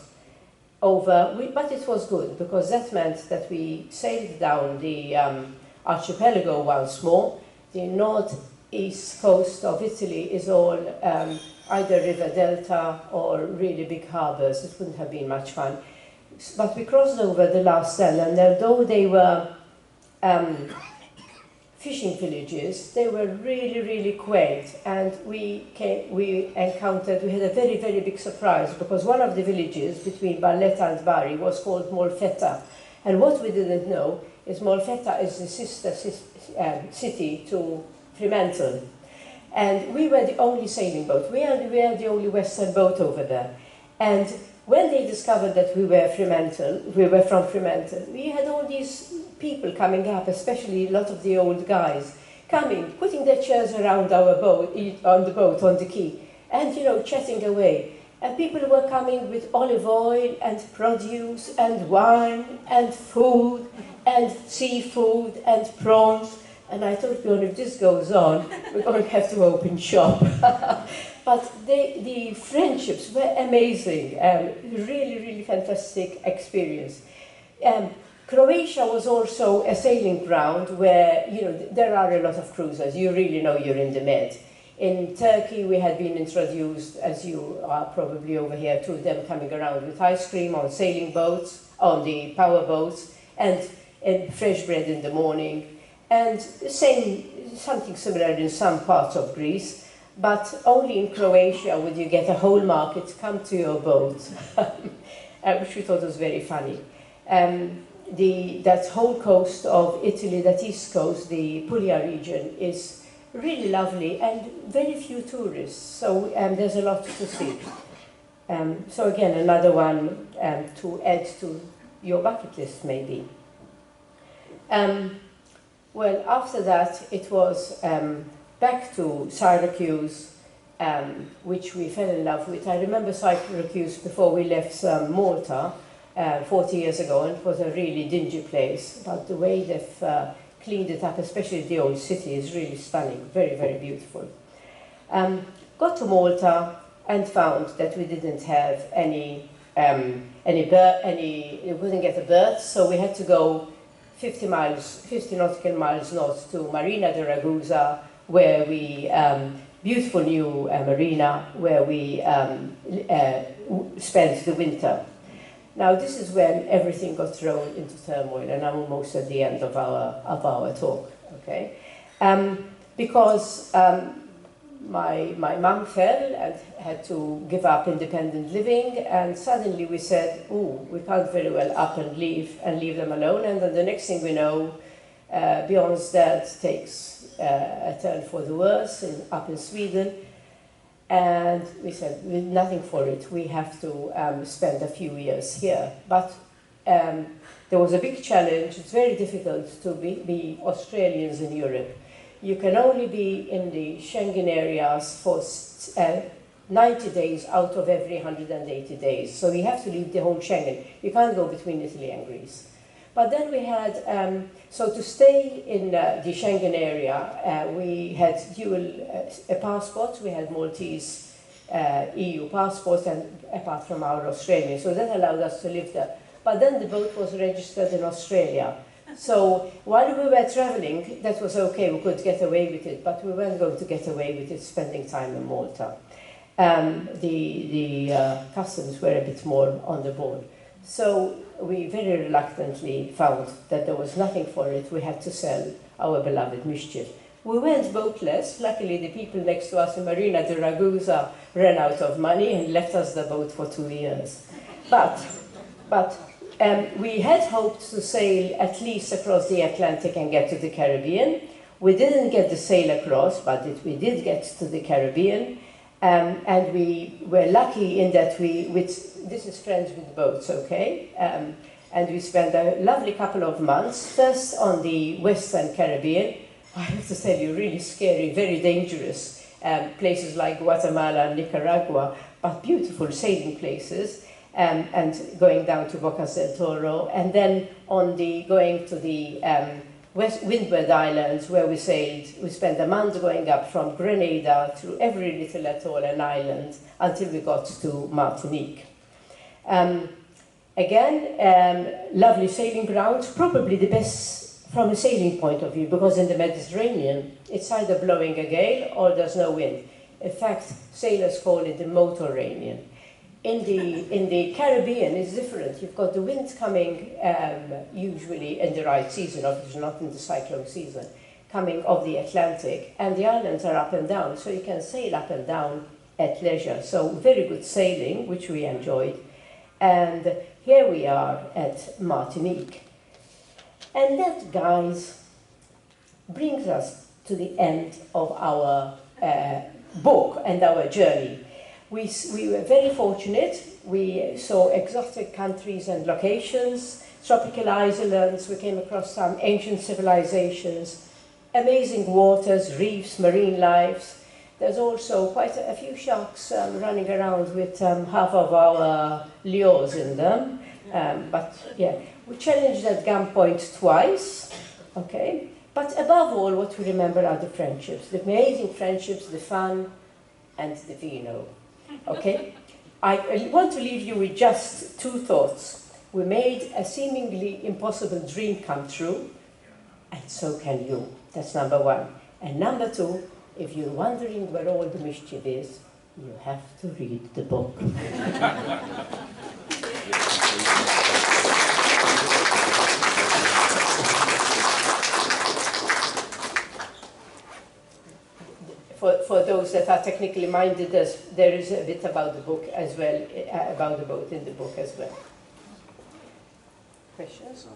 over, but it was good because that meant that we sailed down the archipelago once more. The northeast coast of Italy is all either river delta or really big harbours. It wouldn't have been much fun. But we crossed over the last day, and although they were fishing villages, they were really, really quaint. And we had a very, very big surprise because one of the villages between Barletta and Bari was called Molfetta. And what we didn't know is Molfetta is the sister city to Fremantle. And we were the only sailing boat. We are the only Western boat over there. And when they discovered that we were from Fremantle, we had all these people coming up, especially a lot of the old guys, coming, putting their chairs around our boat, on the quay, and, you know, chatting away. And people were coming with olive oil and produce and wine and food and seafood and prawns. And I thought, well, if this goes on, we're going to have to open shop. But the friendships were amazing. Really, really fantastic experience. Croatia was also a sailing ground where, you know, there are a lot of cruisers. You really know you're in the Med. In Turkey, we had been introduced, as you are probably over here, to them coming around with ice cream on sailing boats, on the power boats, and fresh bread in the morning. And something similar in some parts of Greece, but only in Croatia would you get a whole market come to your boat, which we thought was very funny. that whole coast of Italy, that east coast, the Puglia region, is really lovely and very few tourists, so there's a lot to see. So again, another one to add to your bucket list, maybe. Well, after that, it was back to Syracuse, which we fell in love with. I remember Syracuse before we left Malta 40 years ago, and it was a really dingy place. But the way they've cleaned it up, especially the old city, is really stunning, very, very beautiful. Got to Malta and found that we didn't have we wouldn't get a berth, so we had to go 50 nautical miles north to Marina de Ragusa, where we, beautiful new marina, where we spent the winter. Now this is when everything got thrown into turmoil, and I'm almost at the end of our talk, okay? Because my mum fell and had to give up independent living, and suddenly we said, oh, we can't very well up and leave them alone. And then the next thing we know, Bjorn's dad takes a turn for the worse up in Sweden, and we said, with nothing for it, we have to spend a few years here. But there was a big challenge. It's very difficult to be Australians in Europe. You can only be in the Schengen areas for 90 days out of every 180 days. So you have to leave the whole Schengen. You can't go between Italy and Greece. But then we had, so to stay in the Schengen area, we had dual passports. We had Maltese EU passports, and apart from our Australian. So that allowed us to live there. But then the boat was registered in Australia. So while we were traveling, that was okay, we could get away with it, but we weren't going to get away with it spending time in Malta. The customs were a bit more on the ball. So we very reluctantly found that there was nothing for it. We had to sell our beloved MisChief. We went boatless. Luckily, the people next to us in Marina de Ragusa ran out of money and left us the boat for 2 years. But we had hoped to sail at least across the Atlantic and get to the Caribbean. We didn't get the sail across, but we did get to the Caribbean. And we were lucky in that this is Friends with Boats, okay? And we spent a lovely couple of months, first on the Western Caribbean. I have to tell you, really scary, very dangerous places like Guatemala and Nicaragua, but beautiful sailing places. And going down to Bocas del Toro, and then going to the Windward Islands, where we sailed. We spent a month going up from Grenada through every little atoll and island until we got to Martinique. Again, lovely sailing grounds, probably the best from a sailing point of view, because in the Mediterranean, it's either blowing a gale or there's no wind. In fact, sailors call it the Motorranean. In the Caribbean, it's different. You've got the wind coming, usually in the right season, obviously not in the cyclone season, coming off the Atlantic, and the islands are up and down, so you can sail up and down at leisure. So very good sailing, which we enjoyed. And here we are at Martinique. And that, guys, brings us to the end of our book and our journey. We were very fortunate. We saw exotic countries and locations, tropical islands. We came across some ancient civilizations, amazing waters, reefs, marine lives. There's also quite a few sharks running around with half of our lures in them. But yeah, we challenged at gunpoint twice, okay? But above all, what we remember are the friendships, the amazing friendships, the fun, and the vino. Okay, I want to leave you with just two thoughts. We made a seemingly impossible dream come true, and so can you. That's number one. And number two, if you're wondering where all the MisChief is, you have to read the book. For those that are technically minded, there is a bit about the book as well, about the boat in the book as well. Questions?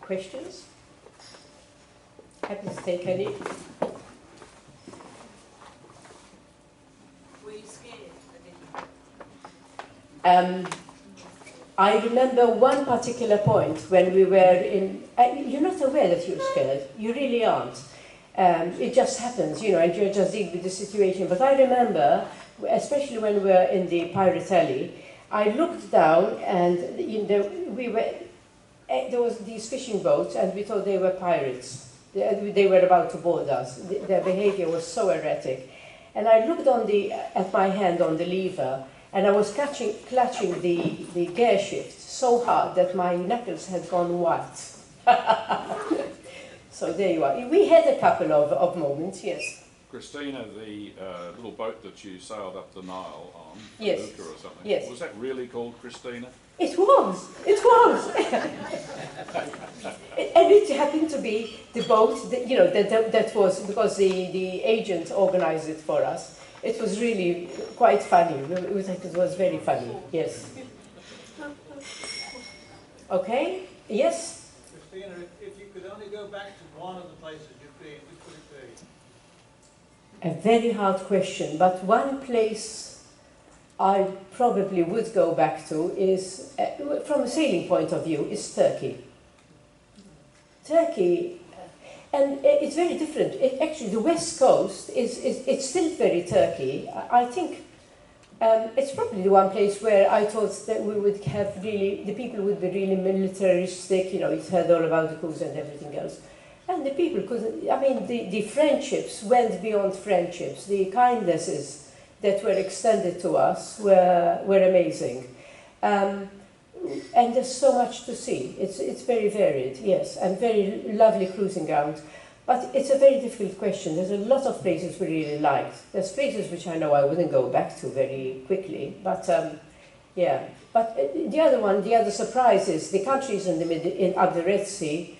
Questions? Happy to take any. Were you scared? I remember one particular point when we were in. You're not aware that you're scared. You really aren't. It just happens, you know, and you're just dealing with the situation. But I remember, especially when we were in the pirate alley, I looked down and there was these fishing boats, and we thought they were pirates. They were about to board us. Their behavior was so erratic. And I looked at my hand on the lever, and I was clutching the gear shift so hard that my knuckles had gone white. So there you are. We had a couple of moments, yes. Christina, the little boat that you sailed up the Nile on, Yes. or something, Yes. was that really called Christina? It was. And it happened to be the boat, that was, because the agent organized it for us. It was really quite funny. It was very funny, yes. Okay, yes? Christina, if you could only go back to one of the places you've been, which would it be? A very hard question, but one place I probably would go back to is, from a sailing point of view, is Turkey. Turkey, and it's very different. Actually, the west coast it's still very Turkey. I think it's probably the one place where I thought that we would have really, the people would be really militaristic, you know, it's heard all about the coups and everything else. And the people couldn't, I mean, the friendships went beyond friendships. The kindnesses that were extended to us were amazing. And there's so much to see. It's very varied, yes, and very lovely cruising ground. But it's a very difficult question. There's a lot of places we really liked. There's places which I know I wouldn't go back to very quickly, but yeah. But the other surprise is the countries in the Red Sea.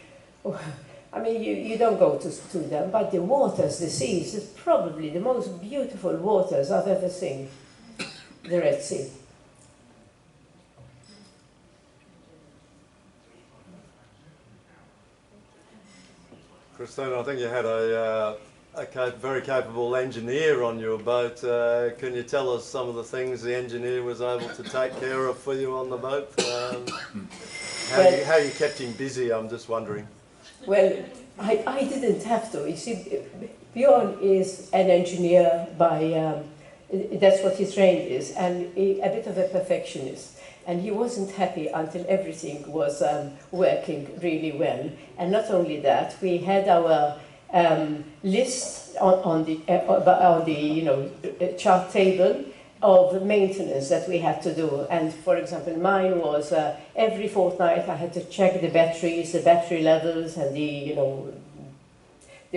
I mean, you don't go to them, but the waters, the seas, is probably the most beautiful waters I've ever seen. The Red Sea. Christina, I think you had a very capable engineer on your boat. Can you tell us some of the things the engineer was able to take care of for you on the boat? How you kept him busy, I'm just wondering. Well, I didn't have to. You see, Bjorn is an engineer by, that's what his trade is, and a bit of a perfectionist. And he wasn't happy until everything was working really well. And not only that, we had our list on the chart table of maintenance that we had to do. And for example, mine was every fortnight I had to check the batteries, the battery levels, and the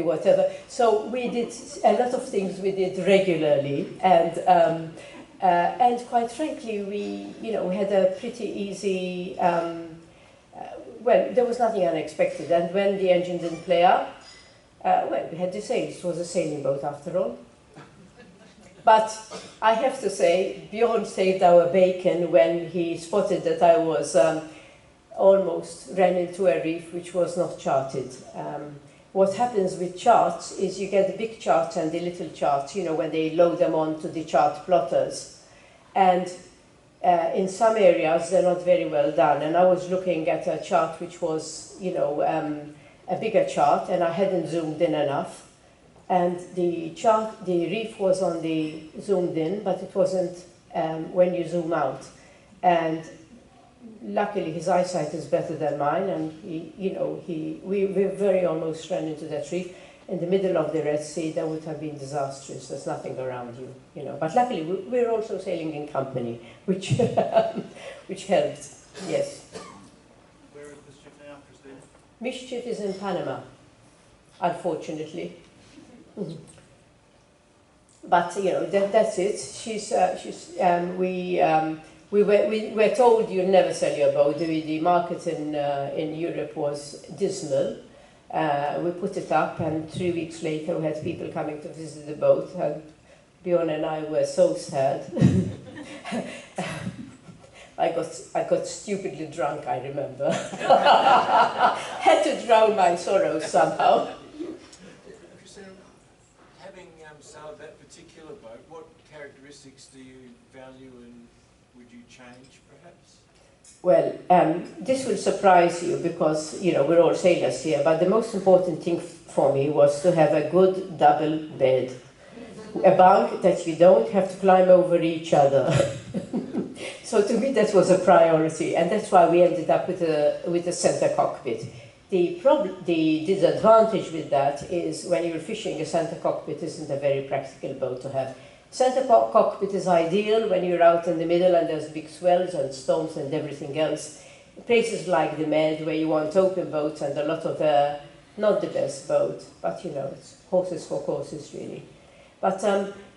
whatever. So we did a lot of things we did regularly, and quite frankly, we had a pretty easy. Well, there was nothing unexpected, and when the engine didn't play up, well, we had to sail. It was a sailing boat after all. But I have to say, Bjorn saved our bacon when he spotted that I was almost ran into a reef which was not charted. What happens with charts is you get the big charts and the little charts, when they load them onto the chart plotters. And in some areas, they're not very well done. And I was looking at a chart which was, a bigger chart, and I hadn't zoomed in enough. And the reef was on the zoomed in, but it wasn't when you zoom out. And luckily his eyesight is better than mine, and we very almost ran into that reef. In the middle of the Red Sea, that would have been disastrous. There's nothing around you, But luckily we're also sailing in company, which which helped, yes. Where is MisChief now, Christina? MisChief is in Panama, unfortunately. But that's it. We were told you'll never sell your boat. The market in Europe was dismal. We put it up, and 3 weeks later we had people coming to visit the boat, and Bjorn and I were so sad. I got stupidly drunk, I remember. Had to drown my sorrows somehow. Christina, having sailed that particular boat, what characteristics do you value and would you change, perhaps? Well, this will surprise you because, you know, we're all sailors here, but the most important thing for me was to have a good double bed. A bunk that you don't have to climb over each other. So to me that was a priority, and that's why we ended up with a center cockpit. The disadvantage with that is when you're fishing, a center cockpit isn't a very practical boat to have. Center cockpit is ideal when you're out in the middle and there's big swells and storms and everything else. Places like the Med where you want open boats and a lot of, not the best boat, but you know, it's horses for courses really. But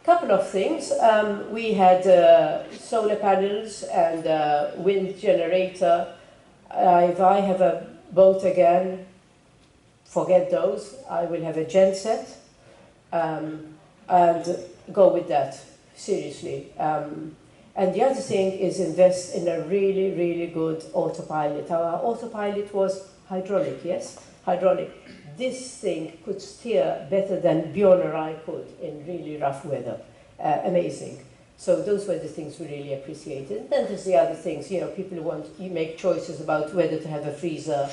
couple of things. We had solar panels and wind generator. If I have a boat again, forget those. I will have a genset and go with that, seriously. And the other thing is invest in a really, really good autopilot. Our autopilot was hydraulic, yes? Hydraulic. This thing could steer better than Bjorn or I could in really rough weather. Amazing. So those were the things we really appreciated. And then there's the other things, you know, you make choices about whether to have a freezer.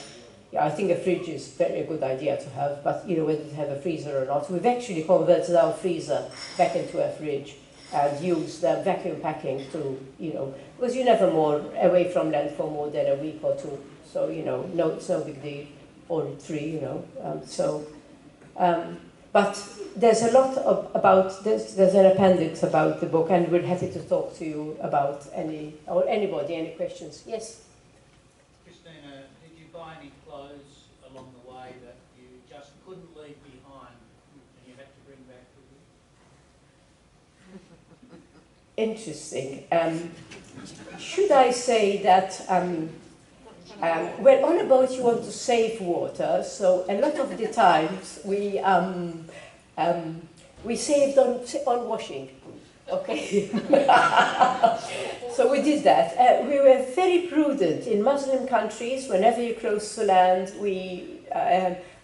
Yeah, I think a fridge is a very good idea to have, but you know, whether to have a freezer or not. We've actually converted our freezer back into a fridge and used vacuum packing to, you know, because you're never more away from land for more than a week or two. So, you know, no, it's no big deal. Or 3, you know. But there's a lot about this. There's an appendix about the book, and we're happy to talk to you about any questions. Yes. Christina, did you buy any clothes along the way that you just couldn't leave behind and you had to bring back with you? Interesting. Should I say that? Well, on a boat you want to save water, so a lot of the times we saved on washing. Okay. So we did that. We were very prudent in Muslim countries. Whenever you're close to land,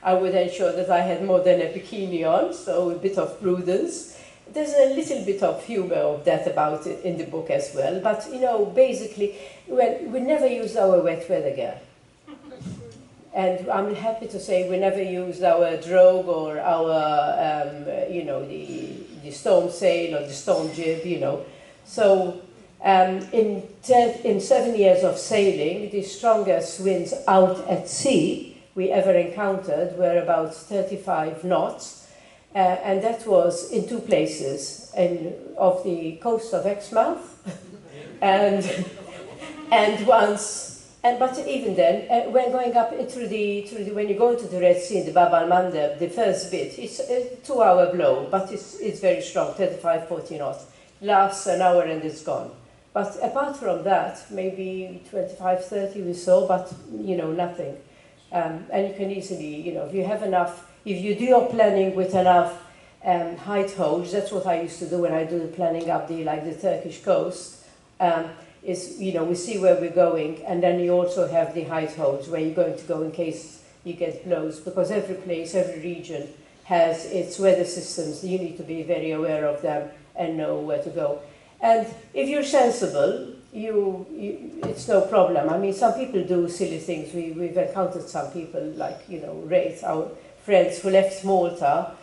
I would ensure that I had more than a bikini on, so a bit of prudence. There's a little bit of humor of that about it in the book as well, but you know, basically, we never used our wet weather gear. And I'm happy to say we never used our drogue or our, you know, the storm sail or the storm jib, you know. So in 7 years of sailing, the strongest winds out at sea we ever encountered were about 35 knots. And that was in 2 places, off the coast of Exmouth, and once. But even then, when going up when you go into the Red Sea, the Bab al-Mandeb, the first bit, it's a 2-hour blow, but it's very strong, 35, 40 knots. Lasts an hour and it's gone. But apart from that, maybe 25, 30 we saw, but you know, nothing. And you can easily, you know, if you have enough. If you do your planning with enough height holds, that's what I used to do when I do the planning up the Turkish coast, is, you know, we see where we're going, and then you also have the height holds where you're going to go in case you get blows, because every place, every region has its weather systems. You need to be very aware of them and know where to go. And if you're sensible, it's no problem. I mean, some people do silly things. We've encountered some people like, you know, Wraith, our friends who left Malta,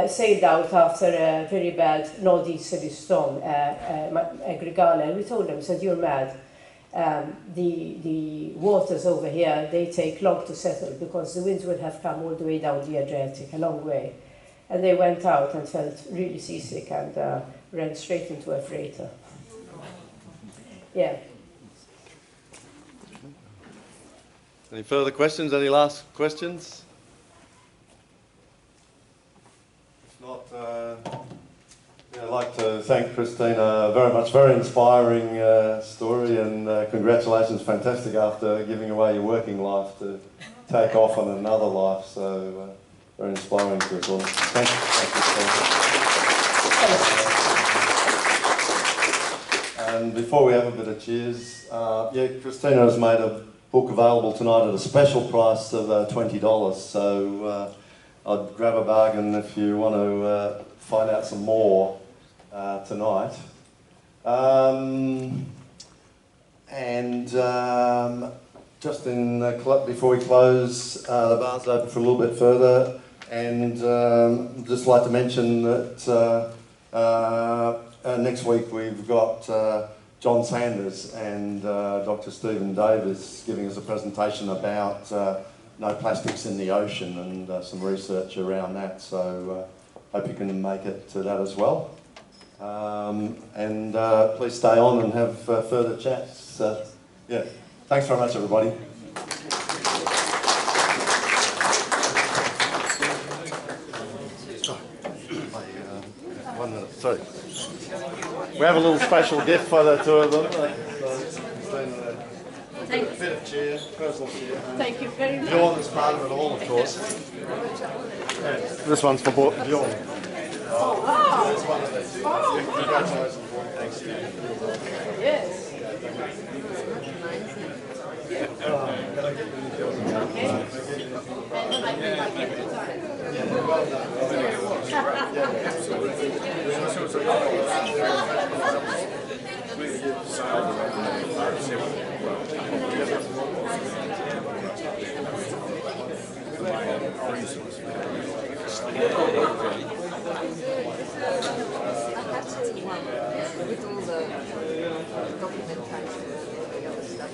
sailed out after a very bad northeasterly storm, Agrigala, and we told them, said, you're mad. The waters over here, they take long to settle because the winds would have come all the way down the Adriatic, a long way. And they went out and felt really seasick and ran straight into a freighter. Yeah. Any further questions? Any last questions? I'd like to thank Christina very much. Very inspiring story, and congratulations, fantastic after giving away your working life to take off on another life. So very inspiring to us all. Thank you. And before we have a bit of cheers, yeah, Christina has made a book available tonight at a special price of $20. So I'd grab a bargain if you want to find out some more tonight. Just before we close, the bar's open for a little bit further, and just like to mention that next week we've got John Sanders and Dr. Stephen Davis giving us a presentation about no plastics in the ocean and some research around that, so hope you can make it to that as well. Please stay on and have further chats. Yeah, thanks very much, everybody. Sorry. We have a little special gift for the two of them. A bit of cheer, personal cheer. Thank you very much. Bjorn is part of it all, of course. Yeah, this one's for Bjorn. Oh, wow. This one is congratulations. Thanks. Yes. With all the documentation and the other stuff.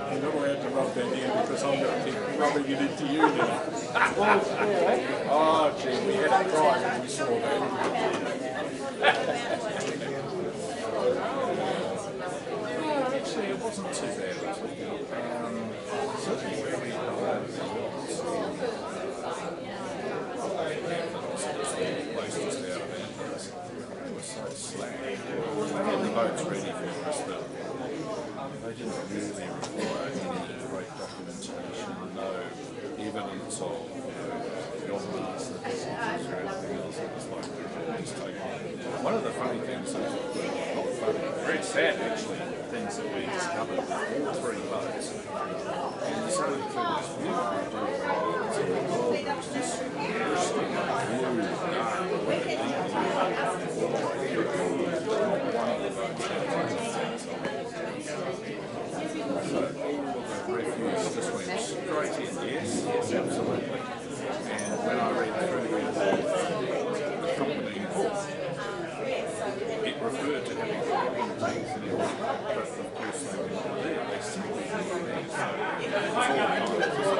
I'm not allowed to rub that in because I'm going to keep rubbing it into you now. Oh, gee, we had a cry when we saw that. Actually, it wasn't too bad. Certainly really places out of it. They were so slack. And the boat's ready for us, but they didn't really require any great documentation, no evidence of your master distances or anything else. It was like just taking. One of the funny things, not funny, very sad actually, things that we discovered with all three boats. And so the thing was beautiful to do it was just bursting blue, dark, wet, deep blue, all the way through. One of the boats had things on it. So all of the refuse just went straight in, yes, absolutely. And when I read through the accompanying book, it referred to having carbon tanks in it, but of course they were not there, they still were there. So it was all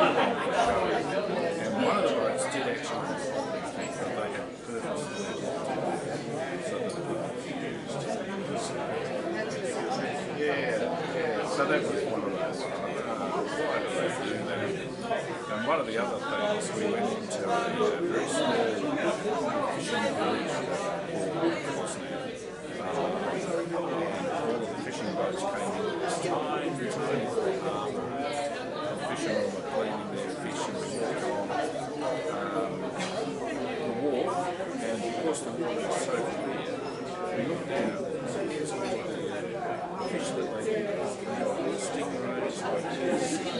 and one of the boats did actually have a carbon tank, but they had purposely left it so that it wouldn't be used. So that was one of those. Why do they do that? And one of the other things, we went into a very small fishing village called Bosnia. And all of the fishing boats came into this tiny little harbour. The fishermen were cleaning their fish and we walked along the wharf, and because the water was so clear, we looked down and there's all of the fish that they picked up, stingrays, roaches,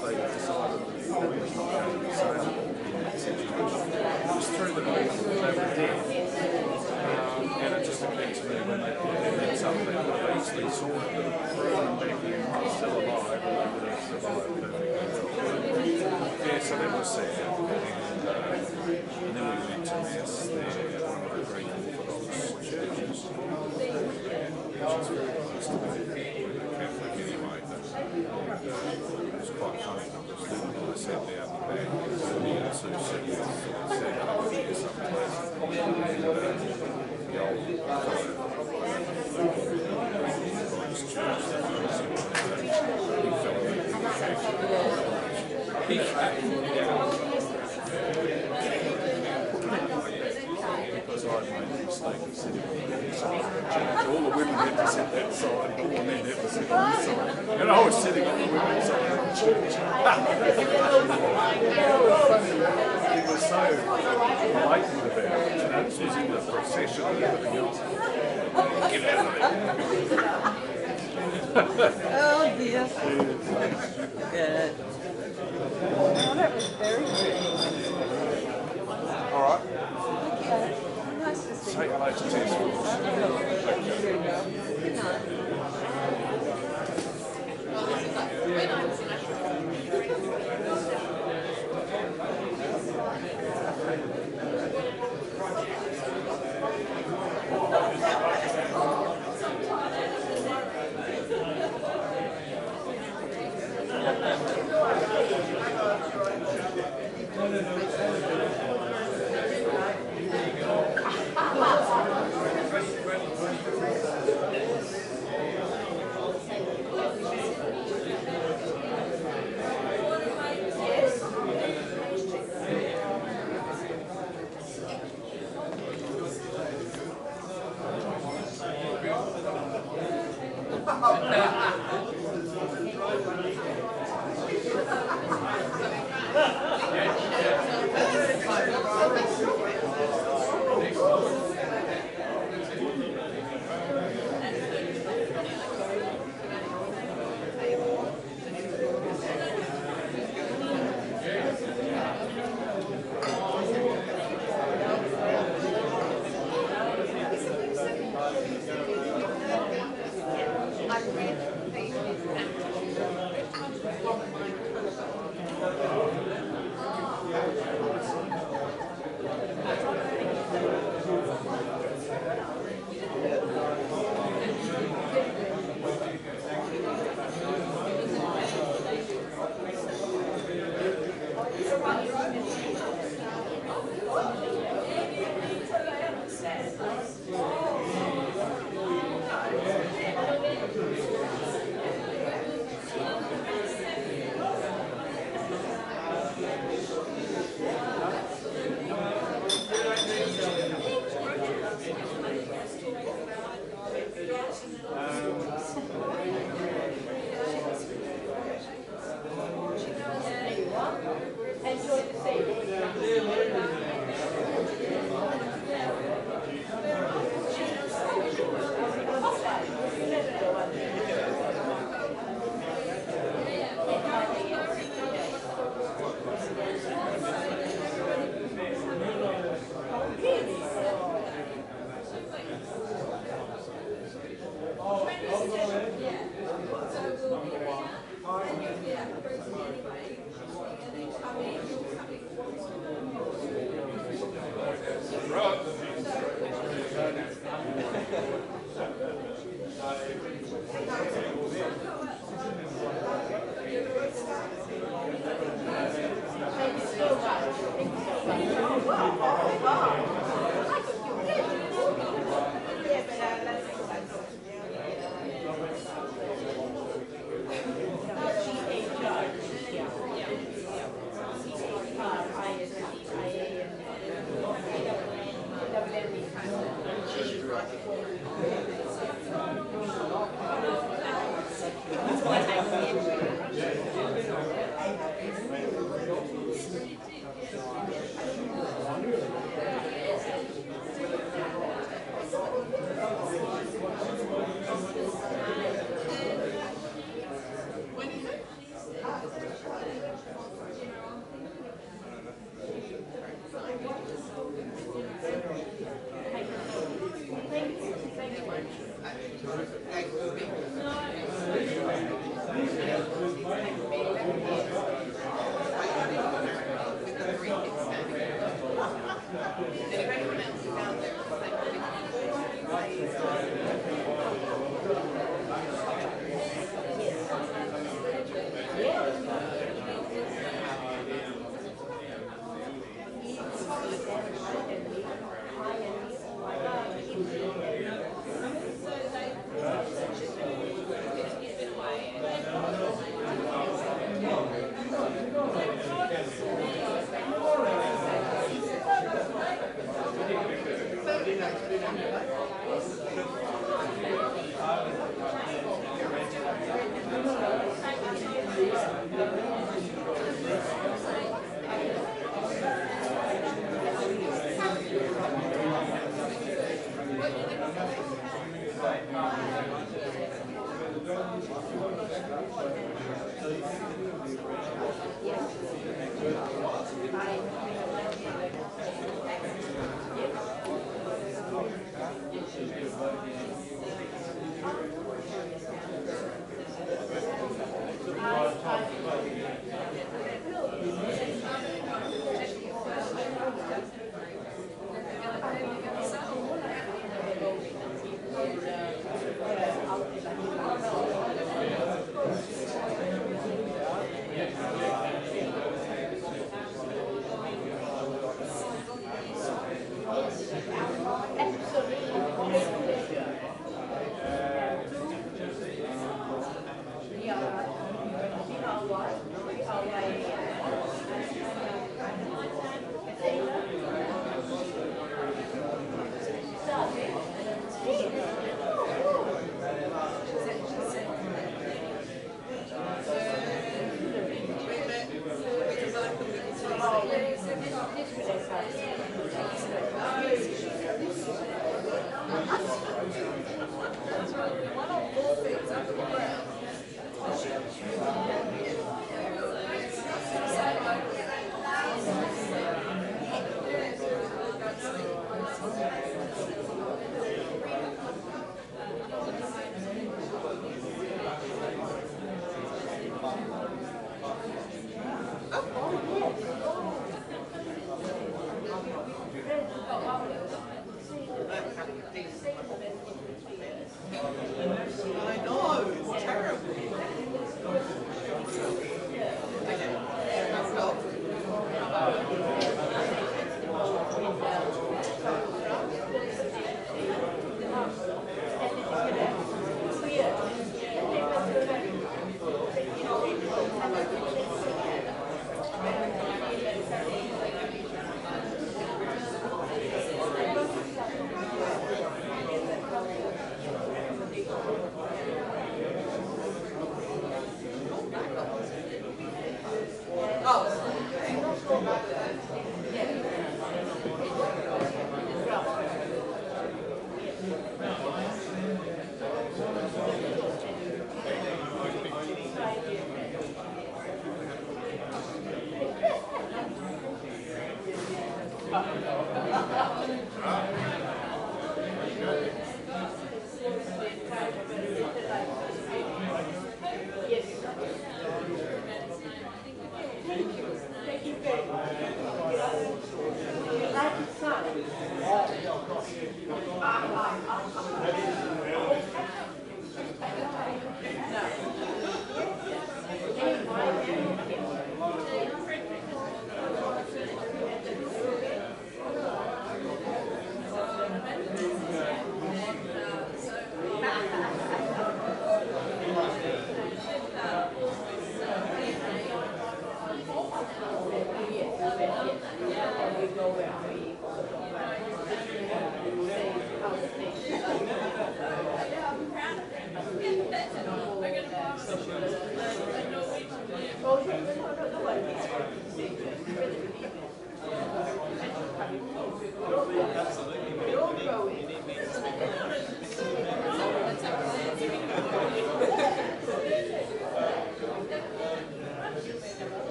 but they decided that they were not going to be saleable in that situation. It was through the night, they were dead. And it just occurred to me when they put their nets up, they could have easily sorted them, threw them back in, still alive, and they would have survived perfectly well. Yeah, so that was sad. And then we went to Mass there at one of the Greek Orthodox churches, which is very close to me, Catholic anyway, but it was quite funny because then I sat down in the back, sitting in a suit, sat over there sometime, and the old fellow because I made the mistake of sitting on the side of the church. All the women had to sit that side, and all the men had to sit on this side. And I was sitting on the women's side of the church. It was so blatant about it. You know, this was in the procession and everything else. Get out of there. Oh dear. Good. Oh, that was very good. All right. Okay. Nice to see Say you. hello to Tess for us. There you go. Good night.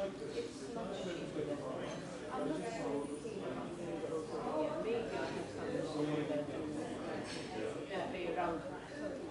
It's not cheap. I'm not so keen on yeah, maybe I have some that way around.